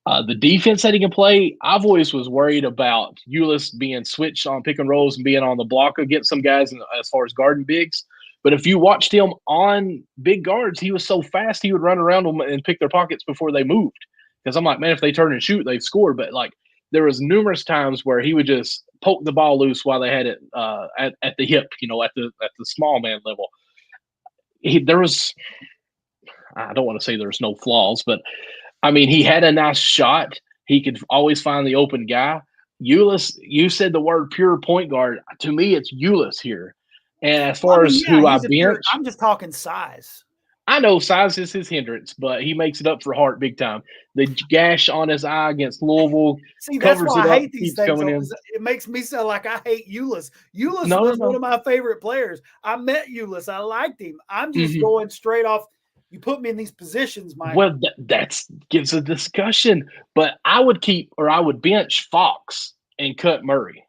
The defense that he can play, I've always was worried about Ulis being switched on pick and rolls and being on the block against some guys as far as guarding bigs. But if you watched him on big guards, he was so fast he would run around them and pick their pockets before they moved. Because I'm like, man, if they turn and shoot, they've scored. But like there was numerous times where he would just poke the ball loose while they had it at the hip, at the small man level. I don't want to say there's no flaws, but I mean, he had a nice shot. He could always find the open guy. Ulis, you said the word pure point guard. To me, it's Ulis here. And as far as who I bench, I'm just talking size. I know size is his hindrance, but he makes it up for heart big time. The gash on his eye against Louisville. See, that's why I hate these things. It makes me sound like I hate Ulis. Ulis was one of my favorite players. I met Ulis. I liked him. I'm just going straight off. you put me in these positions, Mike. Well, that's gives a discussion. But I would bench Fox and cut Murray.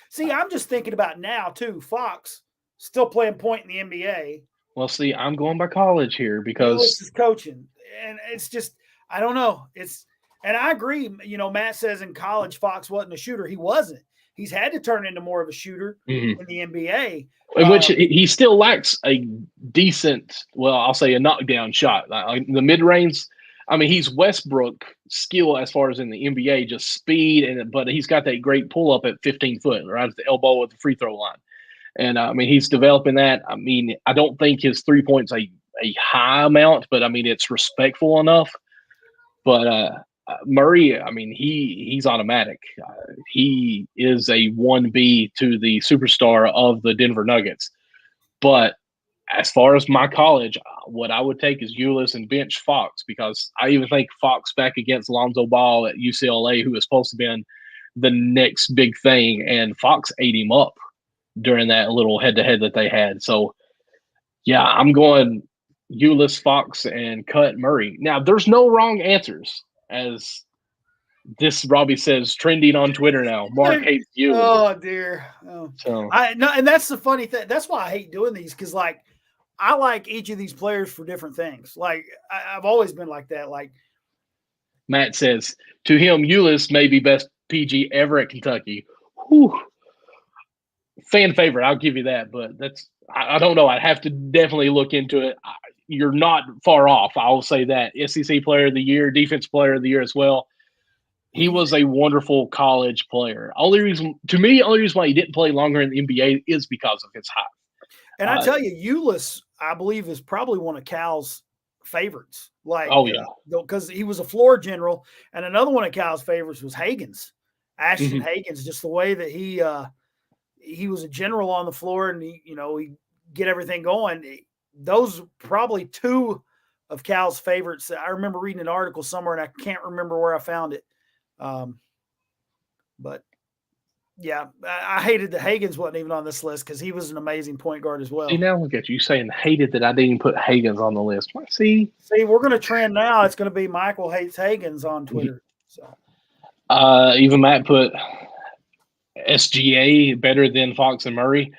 See, I'm just thinking about now too. Fox still playing point in the NBA. Well, see, I'm going by college here because Ulis is coaching, and it's just I don't know. And I agree. You know, Matt says in college Fox wasn't a shooter. He wasn't. He's had to turn into more of a shooter in the NBA, in which he still lacks a decent, well, I'll say a knockdown shot. Like the mid range. I mean, he's Westbrook skill as far as in the NBA, just speed, but he's got that great pull up at 15 foot, right at the elbow at the free throw line. And I mean, he's developing that. I mean, I don't think his 3 points a high amount, but I mean, it's respectful enough. But Murray, I mean, he's automatic. He is a 1B to the superstar of the Denver Nuggets. But as far as my college, what I would take is Ulis and bench Fox, because I even think Fox back against Lonzo Ball at UCLA, who was supposed to be the next big thing, and Fox ate him up during that little head-to-head that they had. So, yeah, I'm going Ulis, Fox, and cut Murray. Now, there's no wrong answers, as this Robbie says, trending on Twitter now. Mark hates Ulis. Oh, dear. Oh. So. And that's the funny thing. That's why I hate doing these, because, like, I like each of these players for different things. Like, I've always been like that. Like, Matt says, to him, Ulis may be best PG ever at Kentucky. Whew. Fan favorite, I'll give you that, but I don't know. I'd have to definitely look into it. You're not far off. I'll say that. SEC Player of the Year, Defense Player of the Year as well. He was a wonderful college player. Only reason why he didn't play longer in the NBA is because of his height. And I tell you, Ulis, I believe, is probably one of Cal's favorites. Like, oh yeah, because he was a floor general, and another one of Cal's favorites was Hagens, Ashton Hagens. Just the way that he was a general on the floor, and he get everything going. Those probably two of Cal's favorites. I remember reading an article somewhere, and I can't remember where I found it. But yeah, I hated that Hagens wasn't even on this list, because he was an amazing point guard as well. See, now look at you saying hated that I didn't even put Hagens on the list. See, we're going to trend now. It's going to be Michael hates Hagens on Twitter. So, even Matt put SGA better than Fox and Murray.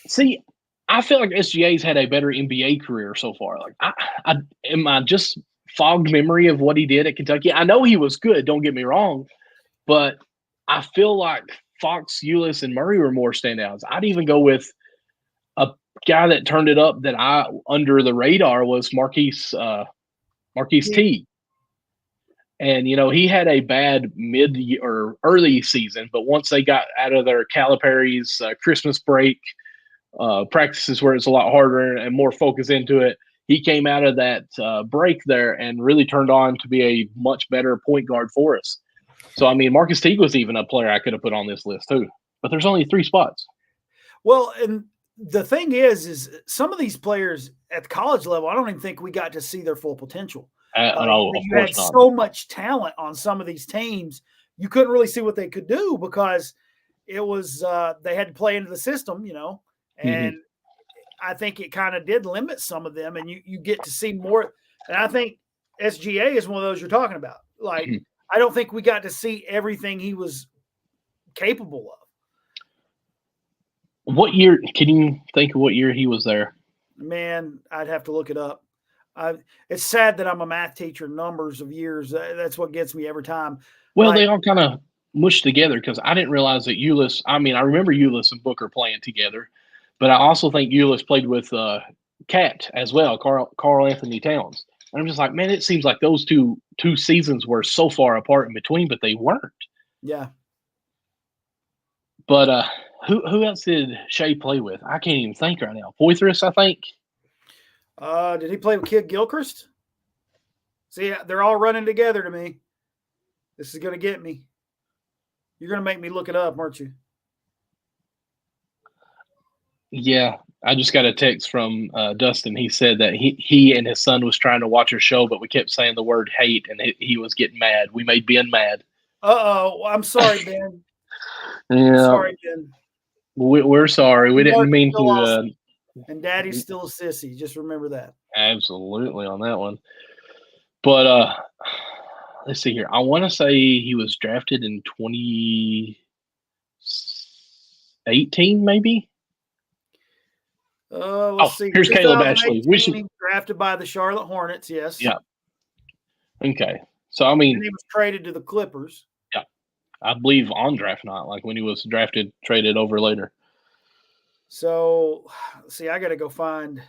See, I feel like SGA's had a better NBA career so far. Like, am I just fogged memory of what he did at Kentucky? I know he was good, don't get me wrong, but I feel like Fox, Ulis, and Murray were more standouts. I'd even go with a guy that turned it up that under the radar was Marquise T. And, he had a bad mid or early season, but once they got out of their Calipari's Christmas break practices where it's a lot harder and more focus into it, he came out of that break there and really turned on to be a much better point guard for us. So, I mean, Marcus Teague was even a player I could have put on this list too, but there's only 3 spots. Well, and the thing is some of these players at the college level, I don't even think we got to see their full potential. You had so much talent on some of these teams, you couldn't really see what they could do, because it was they had to play into the system, and I think it kind of did limit some of them, and you get to see more. And I think SGA is one of those you're talking about. Like, I don't think we got to see everything he was capable of. What year? Can you think of what year he was there? Man, I'd have to look it up. It's sad that I'm a math teacher, numbers of years. That's what gets me every time. Well, they all kind of mushed together, because I didn't realize that Ulis – I mean, I remember Ulis and Booker playing together, but I also think Ulis played with Cat as well, Carl Anthony Towns. And I'm just like, man, it seems like those two seasons were so far apart in between, but they weren't. Yeah. But who else did Shea play with? I can't even think right now. Poitras, I think. Did he play with Kid Gilchrist? See, they're all running together to me. This is going to get me. You're going to make me look it up, aren't you? Yeah, I just got a text from Dustin. He said that he and his son was trying to watch our show, but we kept saying the word hate, and he was getting mad. We made Ben mad. Uh-oh. I'm sorry, Ben. Yeah. Sorry, Ben. We're sorry. We didn't mean to And Daddy's still a sissy. Just remember that. Absolutely on that one. But let's see here. I want to say he was drafted in 2018, maybe. Let's see. Here's Caleb Ashley. 2018, he was drafted by the Charlotte Hornets. Yes. Yeah. Okay. So I mean, and he was traded to the Clippers. Yeah, I believe on draft night, like when he was drafted, traded over later. So, see, I got to go find.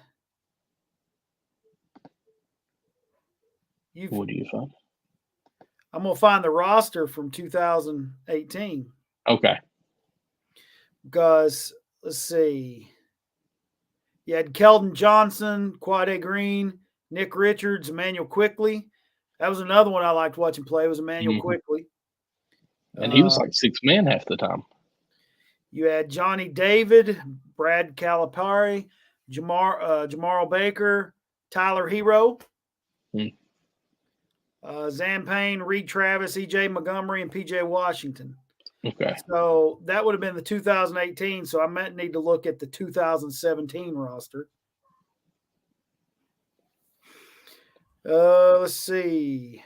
What do you find? I'm gonna find the roster from 2018. Okay. Because let's see. You had Keldon Johnson, Quade Green, Nick Richards, Emmanuel Quickley. That was another one I liked watching play. Was Emmanuel Quickley, and he was like sixth man half the time. You had Johnny David, Brad Calipari, Jamarl Baker, Tyler Hero, Zan Payne, Reed Travis, E.J. Montgomery, and P.J. Washington. Okay. So that would have been the 2018. So I might need to look at the 2017 roster. Let's see.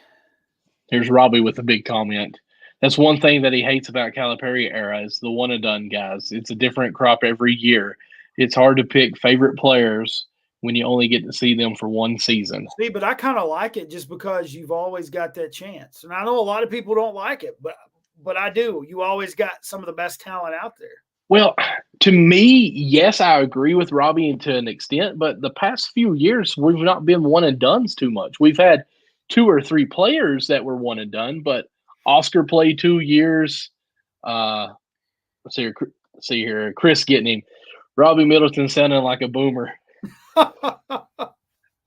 Here's Robbie with a big comment. That's one thing that he hates about Calipari era is the one and done guys. It's a different crop every year. It's hard to pick favorite players when you only get to see them for one season. See, but I kind of like it just because you've always got that chance. And I know a lot of people don't like it, but I do. You always got some of the best talent out there. Well, to me, yes, I agree with Robbie to an extent, but the past few years, we've not been one and dones too much. We've had 2 or 3 players that were one and done, but Oscar played 2 years. Let's see here. Chris getting him. Robbie Middleton sounding like a boomer.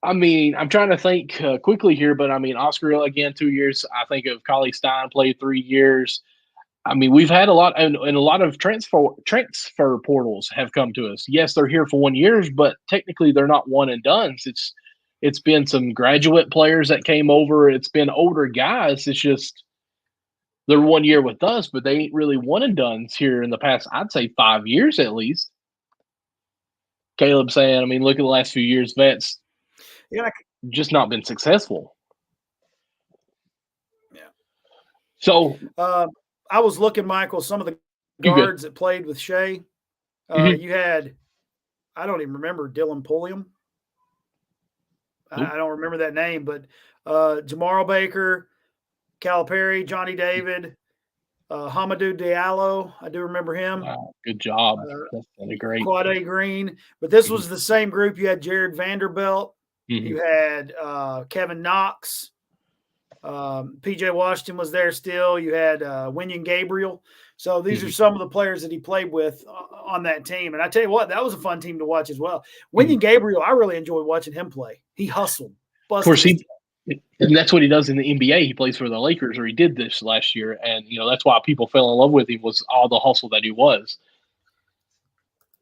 I mean, I'm trying to think quickly here, but I mean, Oscar again 2 years. I think of Cauley Stein played 3 years. I mean, we've had a lot, and a lot of transfer portals have come to us. Yes, they're here for 1 year, but technically they're not one and dones. It's been some graduate players that came over. It's been older guys. It's just they're 1 year with us, but they ain't really one and dones here in the past, I'd say 5 years at least. Caleb saying, I mean, look at the last few years, vets just not been successful. Yeah. So I was looking, Michael, some of the guards that played with Shea. You had, I don't even remember Dylan Pulliam. I don't remember that name, but Jamarl Baker, Calipari, Johnny David, Hamadou Diallo. I do remember him. Wow, good job. That's really great. Quade Green. But this was the same group. You had Jared Vanderbilt. You had Kevin Knox. P.J. Washington was there still. You had Wenyen Gabriel. So these are some of the players that he played with on that team. And I tell you what, that was a fun team to watch as well. Wenyen Gabriel, I really enjoyed watching him play. He hustled. Of course, and that's what he does in the NBA. He plays for the Lakers, or he did this last year. And, that's why people fell in love with him was all the hustle that he was.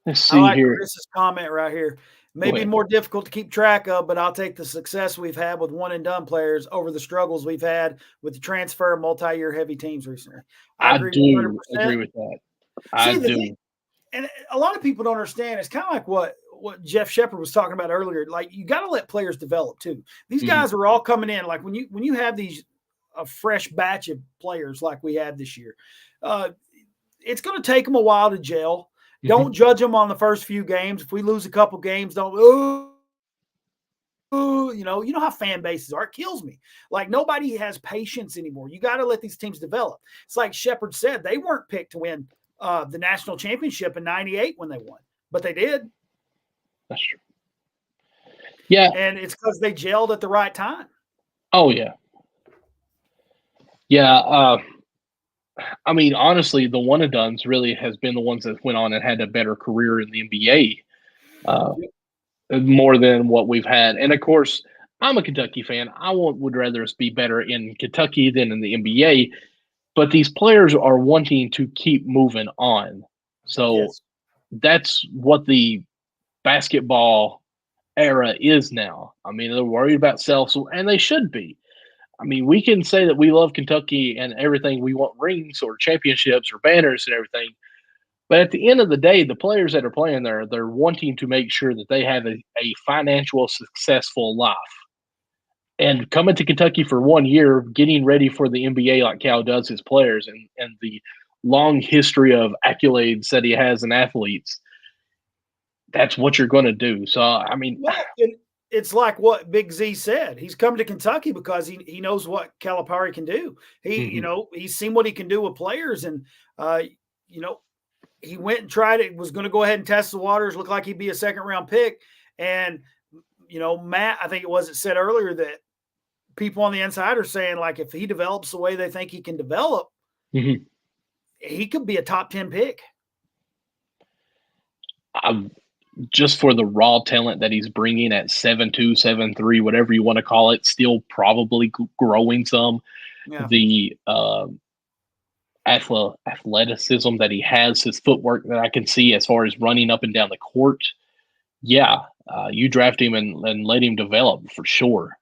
Let's see here. Chris's comment right here. Maybe more difficult to keep track of, but I'll take the success we've had with one and done players over the struggles we've had with the transfer of multi-year heavy teams recently. I do agree with that. I do. And a lot of people don't understand. It's kind of like what Jeff Sheppard was talking about earlier. Like, you got to let players develop too. These guys are all coming in. Like when you have a fresh batch of players like we had this year, it's going to take them a while to gel. Don't judge them on the first few games. If we lose a couple games, you know how fan bases are. It kills me. Like, nobody has patience anymore. You got to let these teams develop. It's like Sheppard said, they weren't picked to win the national championship in '98 when they won, but they did. That's true. Yeah. And it's because they gelled at the right time. Oh, yeah. Yeah. I mean, honestly, the one and dones really has been the ones that went on and had a better career in the NBA more than what we've had. And of course, I'm a Kentucky fan. I would rather us be better in Kentucky than in the NBA. But these players are wanting to keep moving on. So that's what the basketball era is now. I mean, they're worried about self, and they should be. I mean, we can say that we love Kentucky and everything. We want rings or championships or banners and everything. But at the end of the day, the players that are playing there, they're wanting to make sure that they have a financial successful life. And coming to Kentucky for 1 year, getting ready for the NBA like Cal does his players, and the long history of accolades that he has in athletes, that's what you're going to do. So, I mean, Well, it's like what Big Z said. He's come to Kentucky because he knows what Calipari can do. He's seen what he can do with players, and he went and tried it. Was going to go ahead and test the waters. Looked like he'd be a second-round pick, and Matt, I think it said earlier that people on the inside are saying, like, if he develops the way they think he can develop, he could be a top 10 pick. Just for the raw talent that he's bringing at 7'2", 7'3", whatever you want to call it, still probably growing some. Yeah. The athleticism that he has, his footwork that I can see as far as running up and down the court. Yeah, you draft him and let him develop for sure.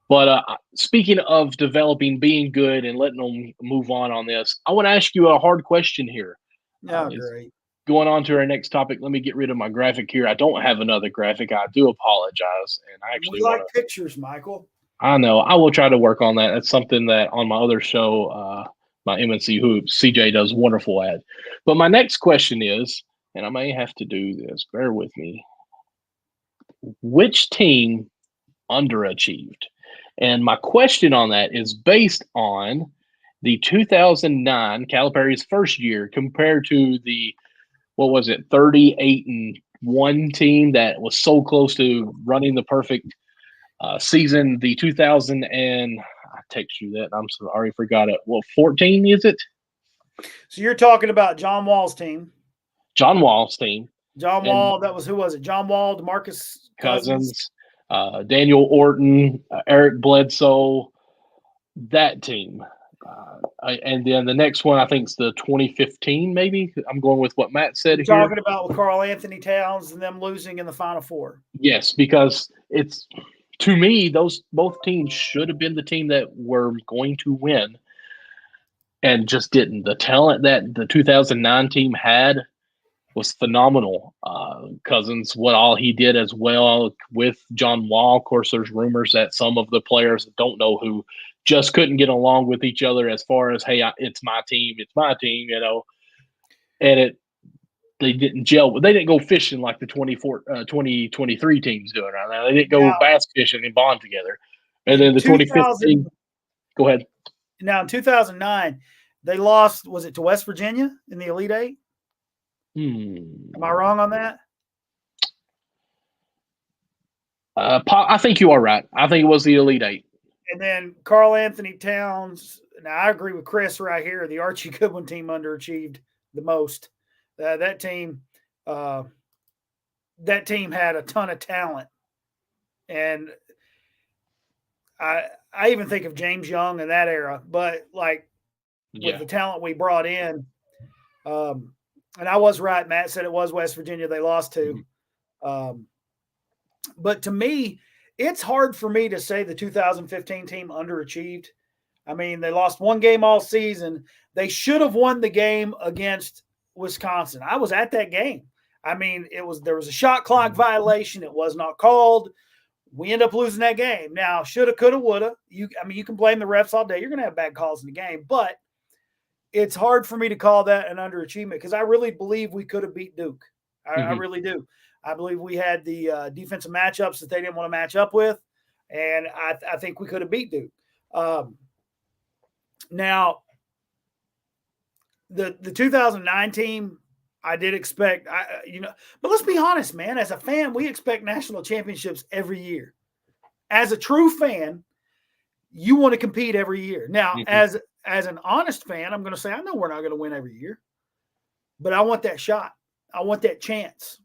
But speaking of developing, being good, and letting them move on this, I want to ask you a hard question here. Yeah, great. Going on to our next topic, let me get rid of my graphic here. I don't have another graphic. I do apologize. And I actually like pictures, Michael. I know. I will try to work on that. That's something that on my other show, my MNC Hoops, CJ does wonderful at. But my next question is, and I may have to do this, bear with me. Which team underachieved? And my question on that is based on the 2009 Calipari's first year compared to the 38-1 team that was so close to running the perfect season. The 2000 and I text you that. I'm sorry, I already forgot it. 14 is it? So you're talking about John Wall's team. John Wall's team. John Wall. That was, who was it? John Wall, DeMarcus Cousins, Daniel Orton, Eric Bledsoe. That team. And then the next one, I think, is the 2015, maybe. I'm going with what Matt said here. Talking about with Karl Anthony Towns and them losing in the Final Four. Yes, because it's, to me, both teams should have been the team that were going to win and just didn't. The talent that the 2009 team had was phenomenal. Cousins, what all he did as well with John Wall. Of course, there's rumors that some of the players that don't know who just couldn't get along with each other as far as, hey, it's my team, and they didn't gel. They didn't go fishing like the 2023 teams doing right now. They didn't go bass fishing and bond together. And then the 2015, go ahead. Now, in 2009, they lost, was it to West Virginia in the Elite Eight? Am I wrong on that? I think you are right. I think it was the Elite Eight. And then Karl Anthony Towns. Now, I agree with Chris right here. The Archie Goodwin team underachieved the most. That team had a ton of talent, and I even think of James Young in that era. But with the talent we brought in, and I was right. Matt said it was West Virginia they lost to. But to me, it's hard for me to say the 2015 team underachieved. I mean, they lost one game all season. They should have won the game against Wisconsin. I was at that game. I mean, there was a shot clock violation. It was not called. We end up losing that game. Now, shoulda, coulda, woulda. You can blame the refs all day. You're going to have bad calls in the game, but it's hard for me to call that an underachievement because I really believe we could have beat Duke. I really do. I believe we had the defensive matchups that they didn't want to match up with, and I think we could have beat Duke. Now, the 2009 team, I did expect, but let's be honest, man. As a fan, we expect national championships every year. As a true fan, you want to compete every year. Now, as an honest fan, I'm going to say I know we're not going to win every year, but I want that shot. I want that chance.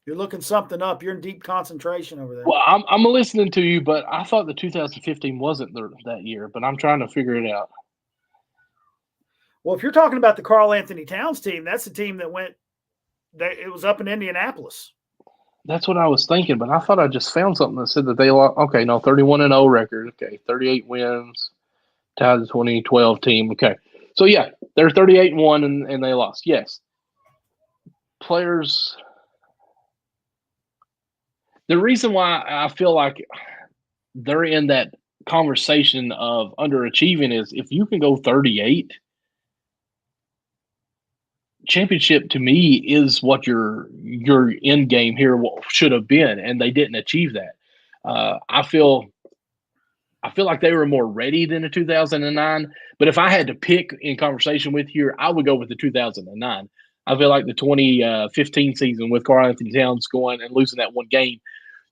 You're looking something up. You're in deep concentration over there. Well, I'm listening to you, but I thought the 2015 wasn't that year, but I'm trying to figure it out. Well, if you're talking about the Karl Anthony Towns team, that's the team that it was up in Indianapolis. That's what I was thinking, but I thought I just found something that said that they lost. Okay, no, 31-0 record. Okay, 38 wins, tied the 2012 team. Okay, So yeah, they're 38-1 and they lost. Yes. Players. The reason why I feel like they're in that conversation of underachieving is if you can go 38, championship to me is what your end game here should have been, and they didn't achieve that. I feel like they were more ready than the 2009. But if I had to pick in conversation with you, I would go with the 2009. I feel like the 2015 season with Karl-Anthony Towns going and losing that one game,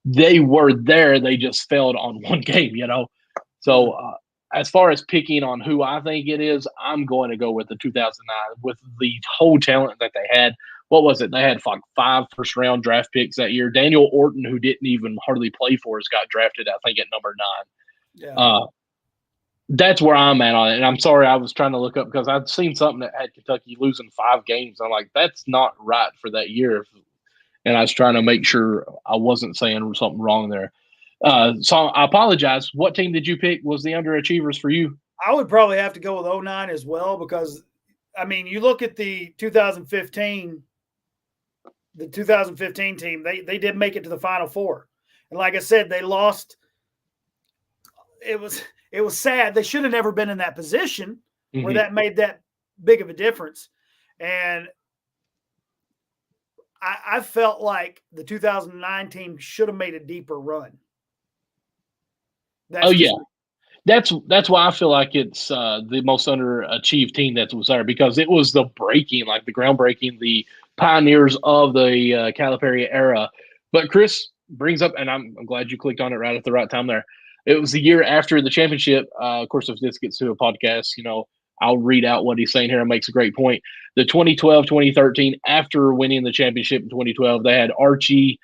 they were there. They just failed on one game, you know. So as far as picking on who I think it is, I'm going to go with the 2009 with the whole talent that they had. What was it? They had like 5 first-round draft picks that year. Daniel Orton, who didn't even hardly play for us, got drafted, I think, at number 9. Yeah. That's where I'm at on it. And I'm sorry, I was trying to look up because I'd seen something that had Kentucky losing 5 games. I'm like, that's not right for that year. And I was trying to make sure I wasn't saying something wrong there. So I apologize. What team did you pick was the underachievers for you? I would probably have to go with 09 as well because, I mean, you look at the 2015 team, they did make it to the Final Four. And like I said, they lost. It was sad. They should have never been in that position where that made that big of a difference. And I felt like the 2009 team should have made a deeper run. That's why I feel like it's the most underachieved team that was there because it was the groundbreaking, the pioneers of the Calipari era. But Chris brings up, and I'm glad you clicked on it right at the right time there. It was the year after the championship. Of course, if this gets to a podcast, you know, I'll read out what he's saying here and makes a great point. The 2012-2013, after winning the championship in 2012, they had Archie,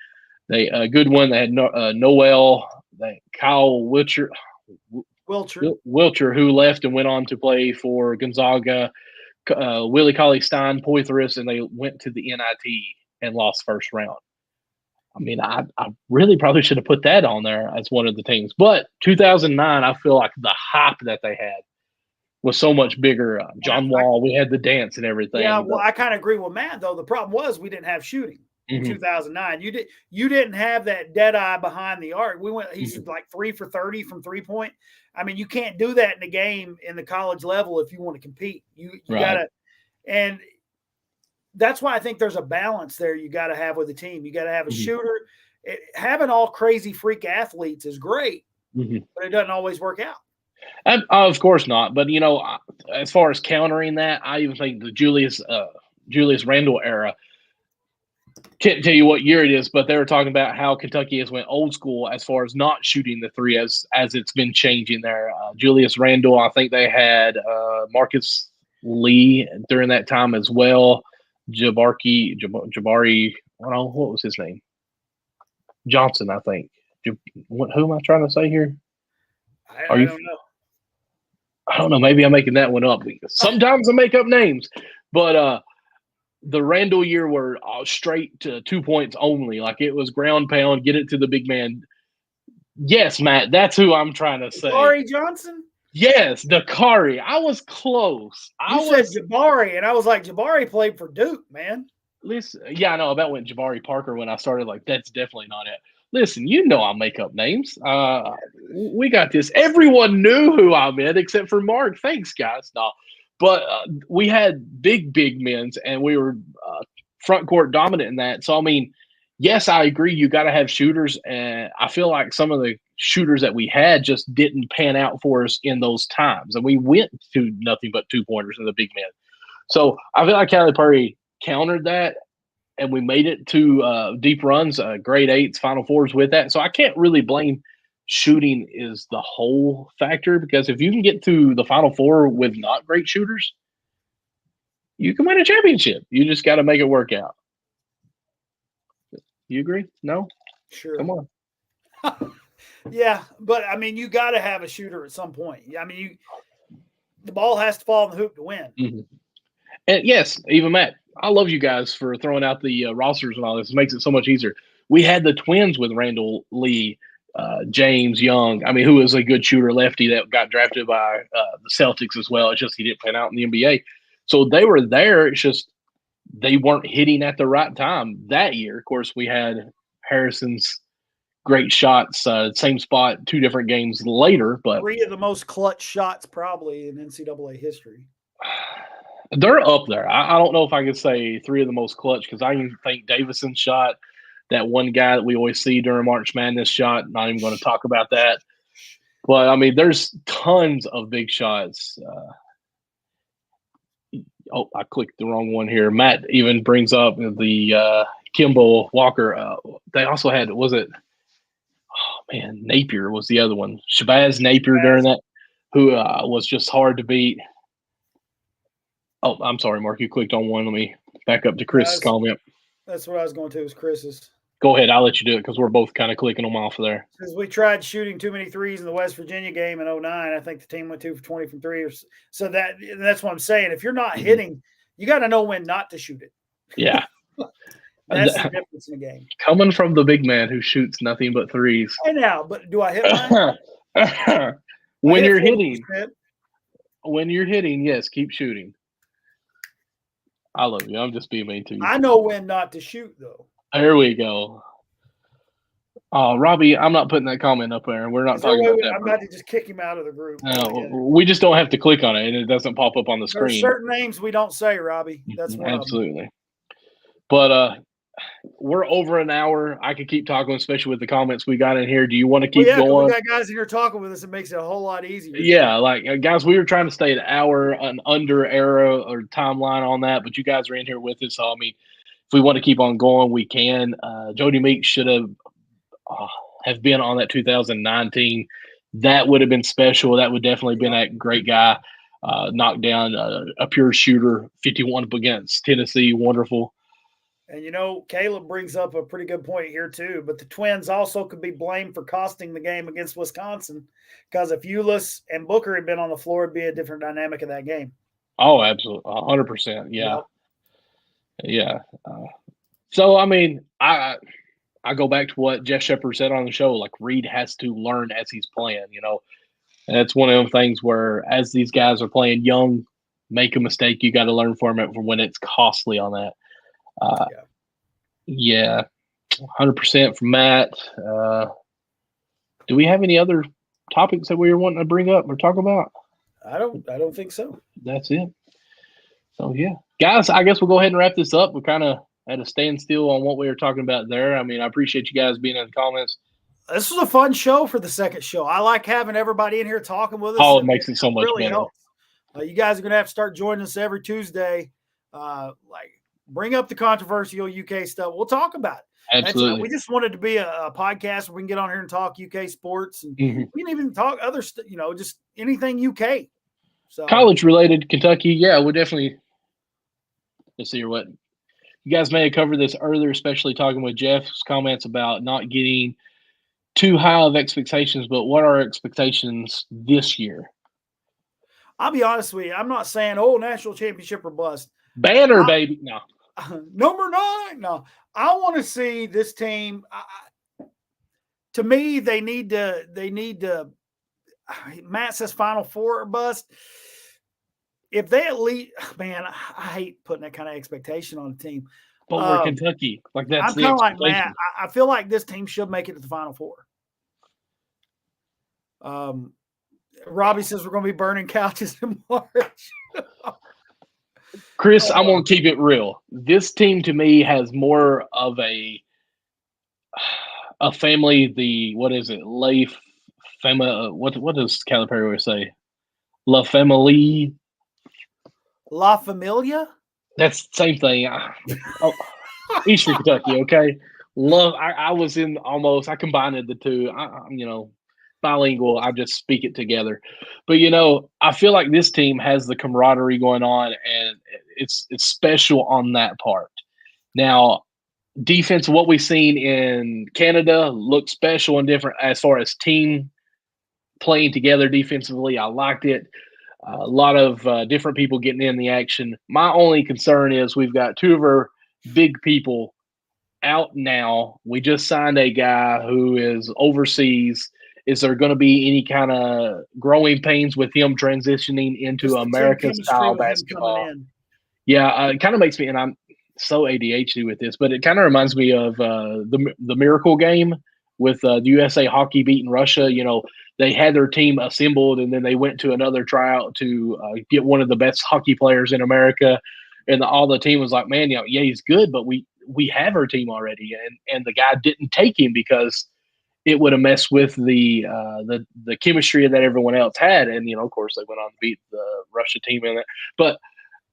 a good one. They had Noel, Kyle Wilcher, who left and went on to play for Gonzaga, Willie Cauley-Stein, Poythress, and they went to the NIT and lost first round. I mean, I really probably should have put that on there as one of the teams. But 2009, I feel like the hype that they had was so much bigger. John Wall, we had the dance and everything. Yeah, well, I kind of agree with Matt, though. The problem was we didn't have shooting in 2009. You didn't have that dead eye behind the arc. He's like 3 for 30 from 3-point. I mean, you can't do that in a game in the college level if you want to compete. You gotta, and that's why I think there's a balance there you got to have with the team. You got to have a shooter. Having all crazy freak athletes is great, but it doesn't always work out. Of course not. But, you know, as far as countering that, I even think the Julius Randle era, can't tell you what year it is, but they were talking about how Kentucky has went old school as far as not shooting the three as it's been changing there. Julius Randle, I think they had Marcus Lee during that time as well. Jabari, what was his name? Johnson, I think. Who am I trying to say here? I don't know. I don't know. Maybe I'm making that one up. Sometimes I make up names. But the Randall year were straight to 2 points only. Like it was ground pound, get it to the big man. Yes, Matt, that's who I'm trying to say. Jabari Johnson? Yes, Dakari. I was close. You said Jabari, and I was like, Jabari played for Duke, man. Listen, yeah, I know. I about went Jabari Parker when I started. Like, that's definitely not it. Listen, you know I make up names. We got this. Everyone knew who I meant except for Mark. Thanks, guys. No, but we had big men, and we were front court dominant in that. So, I mean, yes, I agree. You got to have shooters, and I feel like some of the shooters that we had just didn't pan out for us in those times, and we went to nothing but 2-pointers and the big men. So I feel like Calipari countered that, and we made it to deep runs, grade 8s, Final Fours with that. So I can't really blame shooting is the whole factor, because if you can get to the Final Four with not great shooters, you can win a championship. You just got to make it work out. You agree? No? Sure. Come on. Yeah, but I mean, you got to have a shooter at some point. I mean, the ball has to fall in the hoop to win. Mm-hmm. And yes, even Matt, I love you guys for throwing out the rosters and all this. It makes it so much easier. We had the twins with Randall Lee, James Young. I mean, who is a good shooter lefty that got drafted by the Celtics as well. It's just he didn't pan out in the NBA. So they were there. It's just they weren't hitting at the right time that year. Of course, we had Harrison's great shots, same spot, 2 different games later. But 3 of the most clutch shots probably in NCAA history. They're up there. I don't know if I could say 3 of the most clutch because I even think Davison's shot, that one guy that we always see during March Madness shot, not even going to talk about that. But, I mean, there's tons of big shots. I clicked the wrong one here. Matt even brings up the Kimball Walker. They also had, was it – oh, man, Napier was the other one. Shabazz Napier during that, who was just hard to beat. Oh, I'm sorry, Mark. You clicked on one. Let me back up to Chris's comment. That's what I was going to, was Chris's. Go ahead. I'll let you do it because we're both kind of clicking them off of there. Because we tried shooting too many threes in the West Virginia game in 09. I think the team went 2 for 20 from 3. So that's what I'm saying. If you're not hitting, you got to know when not to shoot it. Yeah. That's the difference in the game. Coming from the big man who shoots nothing but threes. I know, but do I hit mine? When you're hitting, yes, keep shooting. I love you. I'm just being mean to you. I know when not to shoot, though. There we go. Robbie, I'm not putting that comment up there. We're not talking about that. I'm about to just kick him out of the group. No, we just don't have to click on it, and it doesn't pop up on the screen. There's certain names we don't say, Robbie. That's one absolutely. Of them. But we're over an hour. I could keep talking, especially with the comments we got in here. Do you want to keep going? We got guys in here talking with us. It makes it a whole lot easier. Yeah, like guys, we were trying to stay an hour, an under era or timeline on that, but you guys are in here with us. So I mean, if we want to keep on going, we can. Jody Meeks should have been on that 2019. That would have been special. That would definitely been that great guy. Knocked down a pure shooter, 51 against Tennessee. Wonderful. And, Caleb brings up a pretty good point here, too. But the Twins also could be blamed for costing the game against Wisconsin because if Ulis and Booker had been on the floor, it'd be a different dynamic of that game. Oh, absolutely. 100%. Yeah. Yep. Yeah. So, I mean, I go back to what Jeff Sheppard said on the show. Like, Reed has to learn as he's playing, And it's one of those things where as these guys are playing young, make a mistake, you got to learn from it when it's costly on that. Yeah, 100% from Matt. Do we have any other topics that we were wanting to bring up or talk about? I don't think so. That's it. So yeah, guys, I guess we'll go ahead and wrap this up. We're kind of at a standstill on what we were talking about there. I mean, I appreciate you guys being in the comments. This was a fun show for the second show. I like having everybody in here talking with us. Oh, it makes it so much better. Helps. You guys are going to have to start joining us every Tuesday. Bring up the controversial UK stuff. We'll talk about it. Absolutely. We just wanted to be a podcast where we can get on here and talk UK sports, and we can even talk other stuff, just anything UK. So college related, Kentucky. Yeah, we'll definitely. Let's see what you guys may have covered this earlier, especially talking with Jeff's comments about not getting too high of expectations. But what are our expectations this year? I'll be honest with you. I'm not saying national championship or bust. Banner, baby. No. Number 9. No, I want to see this team. To me, they need to. Matt says Final Four or bust. If they at least, man, I hate putting that kind of expectation on a team. But we're Kentucky. Like that's I'm kind of like Matt. I feel like this team should make it to the Final Four. Robbie says we're going to be burning couches in March. Chris, I'm going to keep it real. This team to me has more of a family. What is it? What does Calipari always say? La Famille. La Familia? That's the same thing. Eastern Kentucky, okay? I was in almost, I combined the two. Bilingual, I just speak it together. But I feel like this team has the camaraderie going on, and it's special on that part. Now, defense, what we've seen in Canada looks special and different as far as team playing together defensively. I liked it. A lot of different people getting in the action. My only concern is we've got 2 of our big people out now. We just signed a guy who is overseas. Is there going to be any kind of growing pains with him transitioning into Just the team chemistry America-style with him coming basketball? in. Yeah, it kind of makes me, and I'm so ADHD with this, but it kind of reminds me of the Miracle game with the USA Hockey beating Russia. You know, they had their team assembled, and then they went to another tryout to get one of the best hockey players in America, and all the team was like, "Man, you know, yeah, he's good, but we have our team already," and the guy didn't take him because it would have messed with the chemistry that everyone else had, and you know, of course, they went on to beat the Russia team in it, but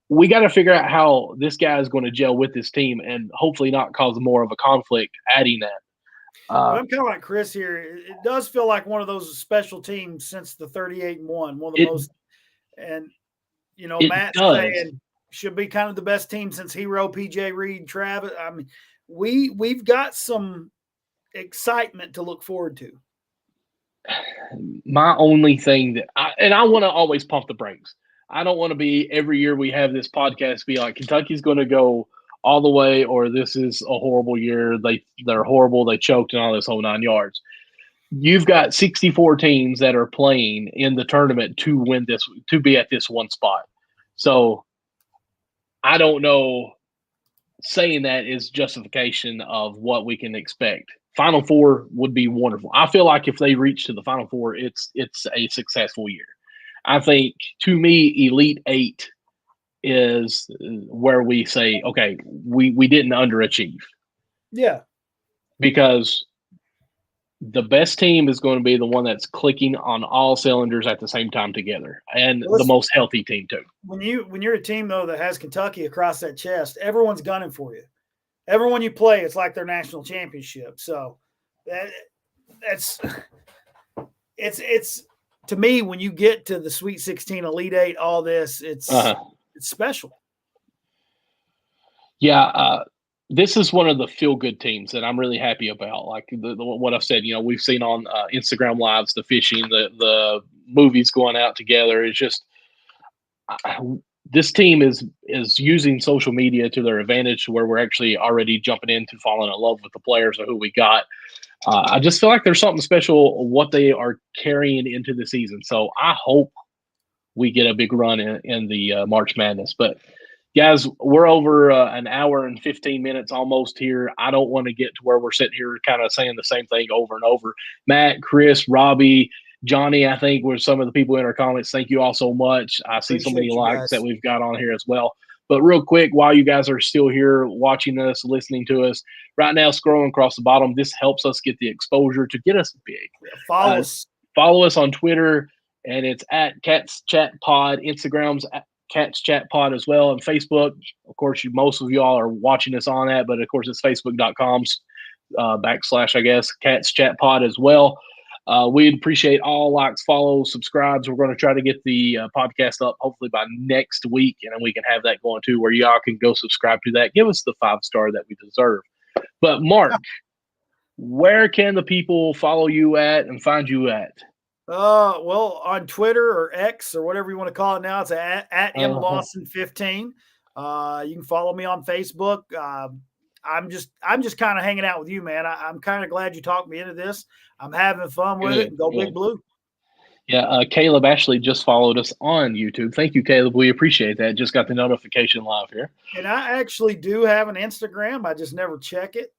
we got to figure out how this guy is going to gel with this team and hopefully not cause more of a conflict adding that. But I'm kind of like Chris here. It does feel like one of those special teams since the 38-1, one of the most. And, you know, Matt's saying should be kind of the best team since Hero, PJ Reed, Travis. I mean, we've got some excitement to look forward to. My only thing that I want to always pump the brakes. I don't want to be every year we have this podcast be like Kentucky's going to go all the way, or this is a horrible year. They're horrible. They choked and all this whole 9 yards. You've got 64 teams that are playing in the tournament to win this, to be at this one spot. So I don't know. Saying that is justification of what we can expect. Final Four would be wonderful. I feel like if they reach to the Final Four, it's a successful year. I think, to me, Elite Eight is where we say, okay, we didn't underachieve. Yeah. Because the best team is going to be the one that's clicking on all cylinders at the same time together, and the most healthy team too. When you're a team, though, that has Kentucky across that chest, everyone's gunning for you. Everyone you play, it's like their national championship. So it's to me, when you get to the Sweet 16, Elite Eight, all this, it's special. Yeah, this is one of the feel-good teams that I'm really happy about. Like what I've said, you know, we've seen on Instagram Lives, the fishing, the movies going out together. It's just this team is using social media to their advantage, where we're actually already jumping into falling in love with the players or who we got. I just feel like there's something special what they are carrying into the season. So I hope we get a big run in the March Madness. But guys, we're over an hour and 15 minutes almost here. I don't want to get to where we're sitting here kind of saying the same thing over and over. Matt, Chris, Robbie, Johnny, I think were some of the people in our comments. Thank you all so much. I see so many likes that we've got on here as well. But real quick, while you guys are still here watching us, listening to us, right now scrolling across the bottom, this helps us get the exposure to get us big. Follow us on Twitter, and it's at Cats Chat Pod. Instagram's at Cats Chat Pod as well, and Facebook. Of course, most of y'all are watching us on that, but of course it's facebook.com/ I guess Cats Chat Pod as well. We'd appreciate all likes, follows, subscribes. We're going to try to get the podcast up hopefully by next week, and then we can have that going too, where y'all can go subscribe to that. Give us the 5-star that we deserve. But Mark, where can the people follow you at and find you at? Well, on Twitter or X or whatever you want to call it now, it's at MLawson15. You can follow me on Facebook. I'm just kind of hanging out with you, man. I'm kind of glad you talked me into this. I'm having fun with it. Go Big Blue. Yeah, Caleb Ashley just followed us on YouTube. Thank you, Caleb. We appreciate that. Just got the notification live here. And I actually do have an Instagram. I just never check it.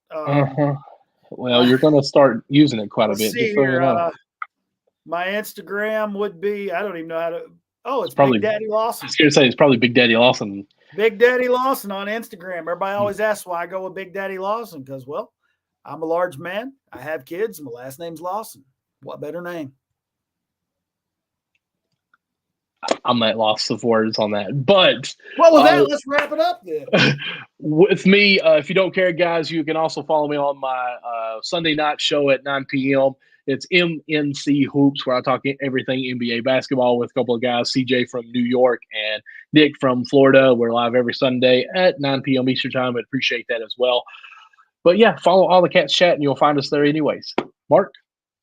Well, you're going to start using it quite a bit. See here, my Instagram would be, I don't even know how to. Oh, it's probably Big Daddy Lawson. I was going to say it's probably Big Daddy Lawson. Big Daddy Lawson on Instagram. Everybody always asks why I go with Big Daddy Lawson, because, well, I'm a large man. I have kids. My last name's Lawson. What better name? I'm at loss of words on that. But well, with that, let's wrap it up then. With me, if you don't care, guys, you can also follow me on my Sunday night show at 9 p.m. It's MNC Hoops, where I talk everything NBA basketball with a couple of guys, CJ from New York and Nick from Florida. We're live every Sunday at 9 p.m. Eastern time. I'd appreciate that as well. But, yeah, follow all the Cats Chat, and you'll find us there anyways. Mark,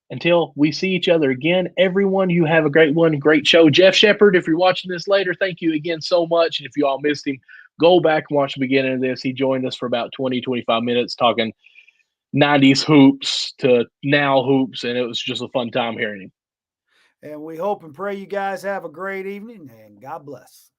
until we see each other again, everyone, you have a great one. Great show. Jeff Sheppard, if you're watching this later, thank you again so much. And if you all missed him, go back and watch the beginning of this. He joined us for about 20, 25 minutes talking 90s hoops to now hoops, and it was just a fun time hearing him. And we hope and pray you guys have a great evening, and God bless.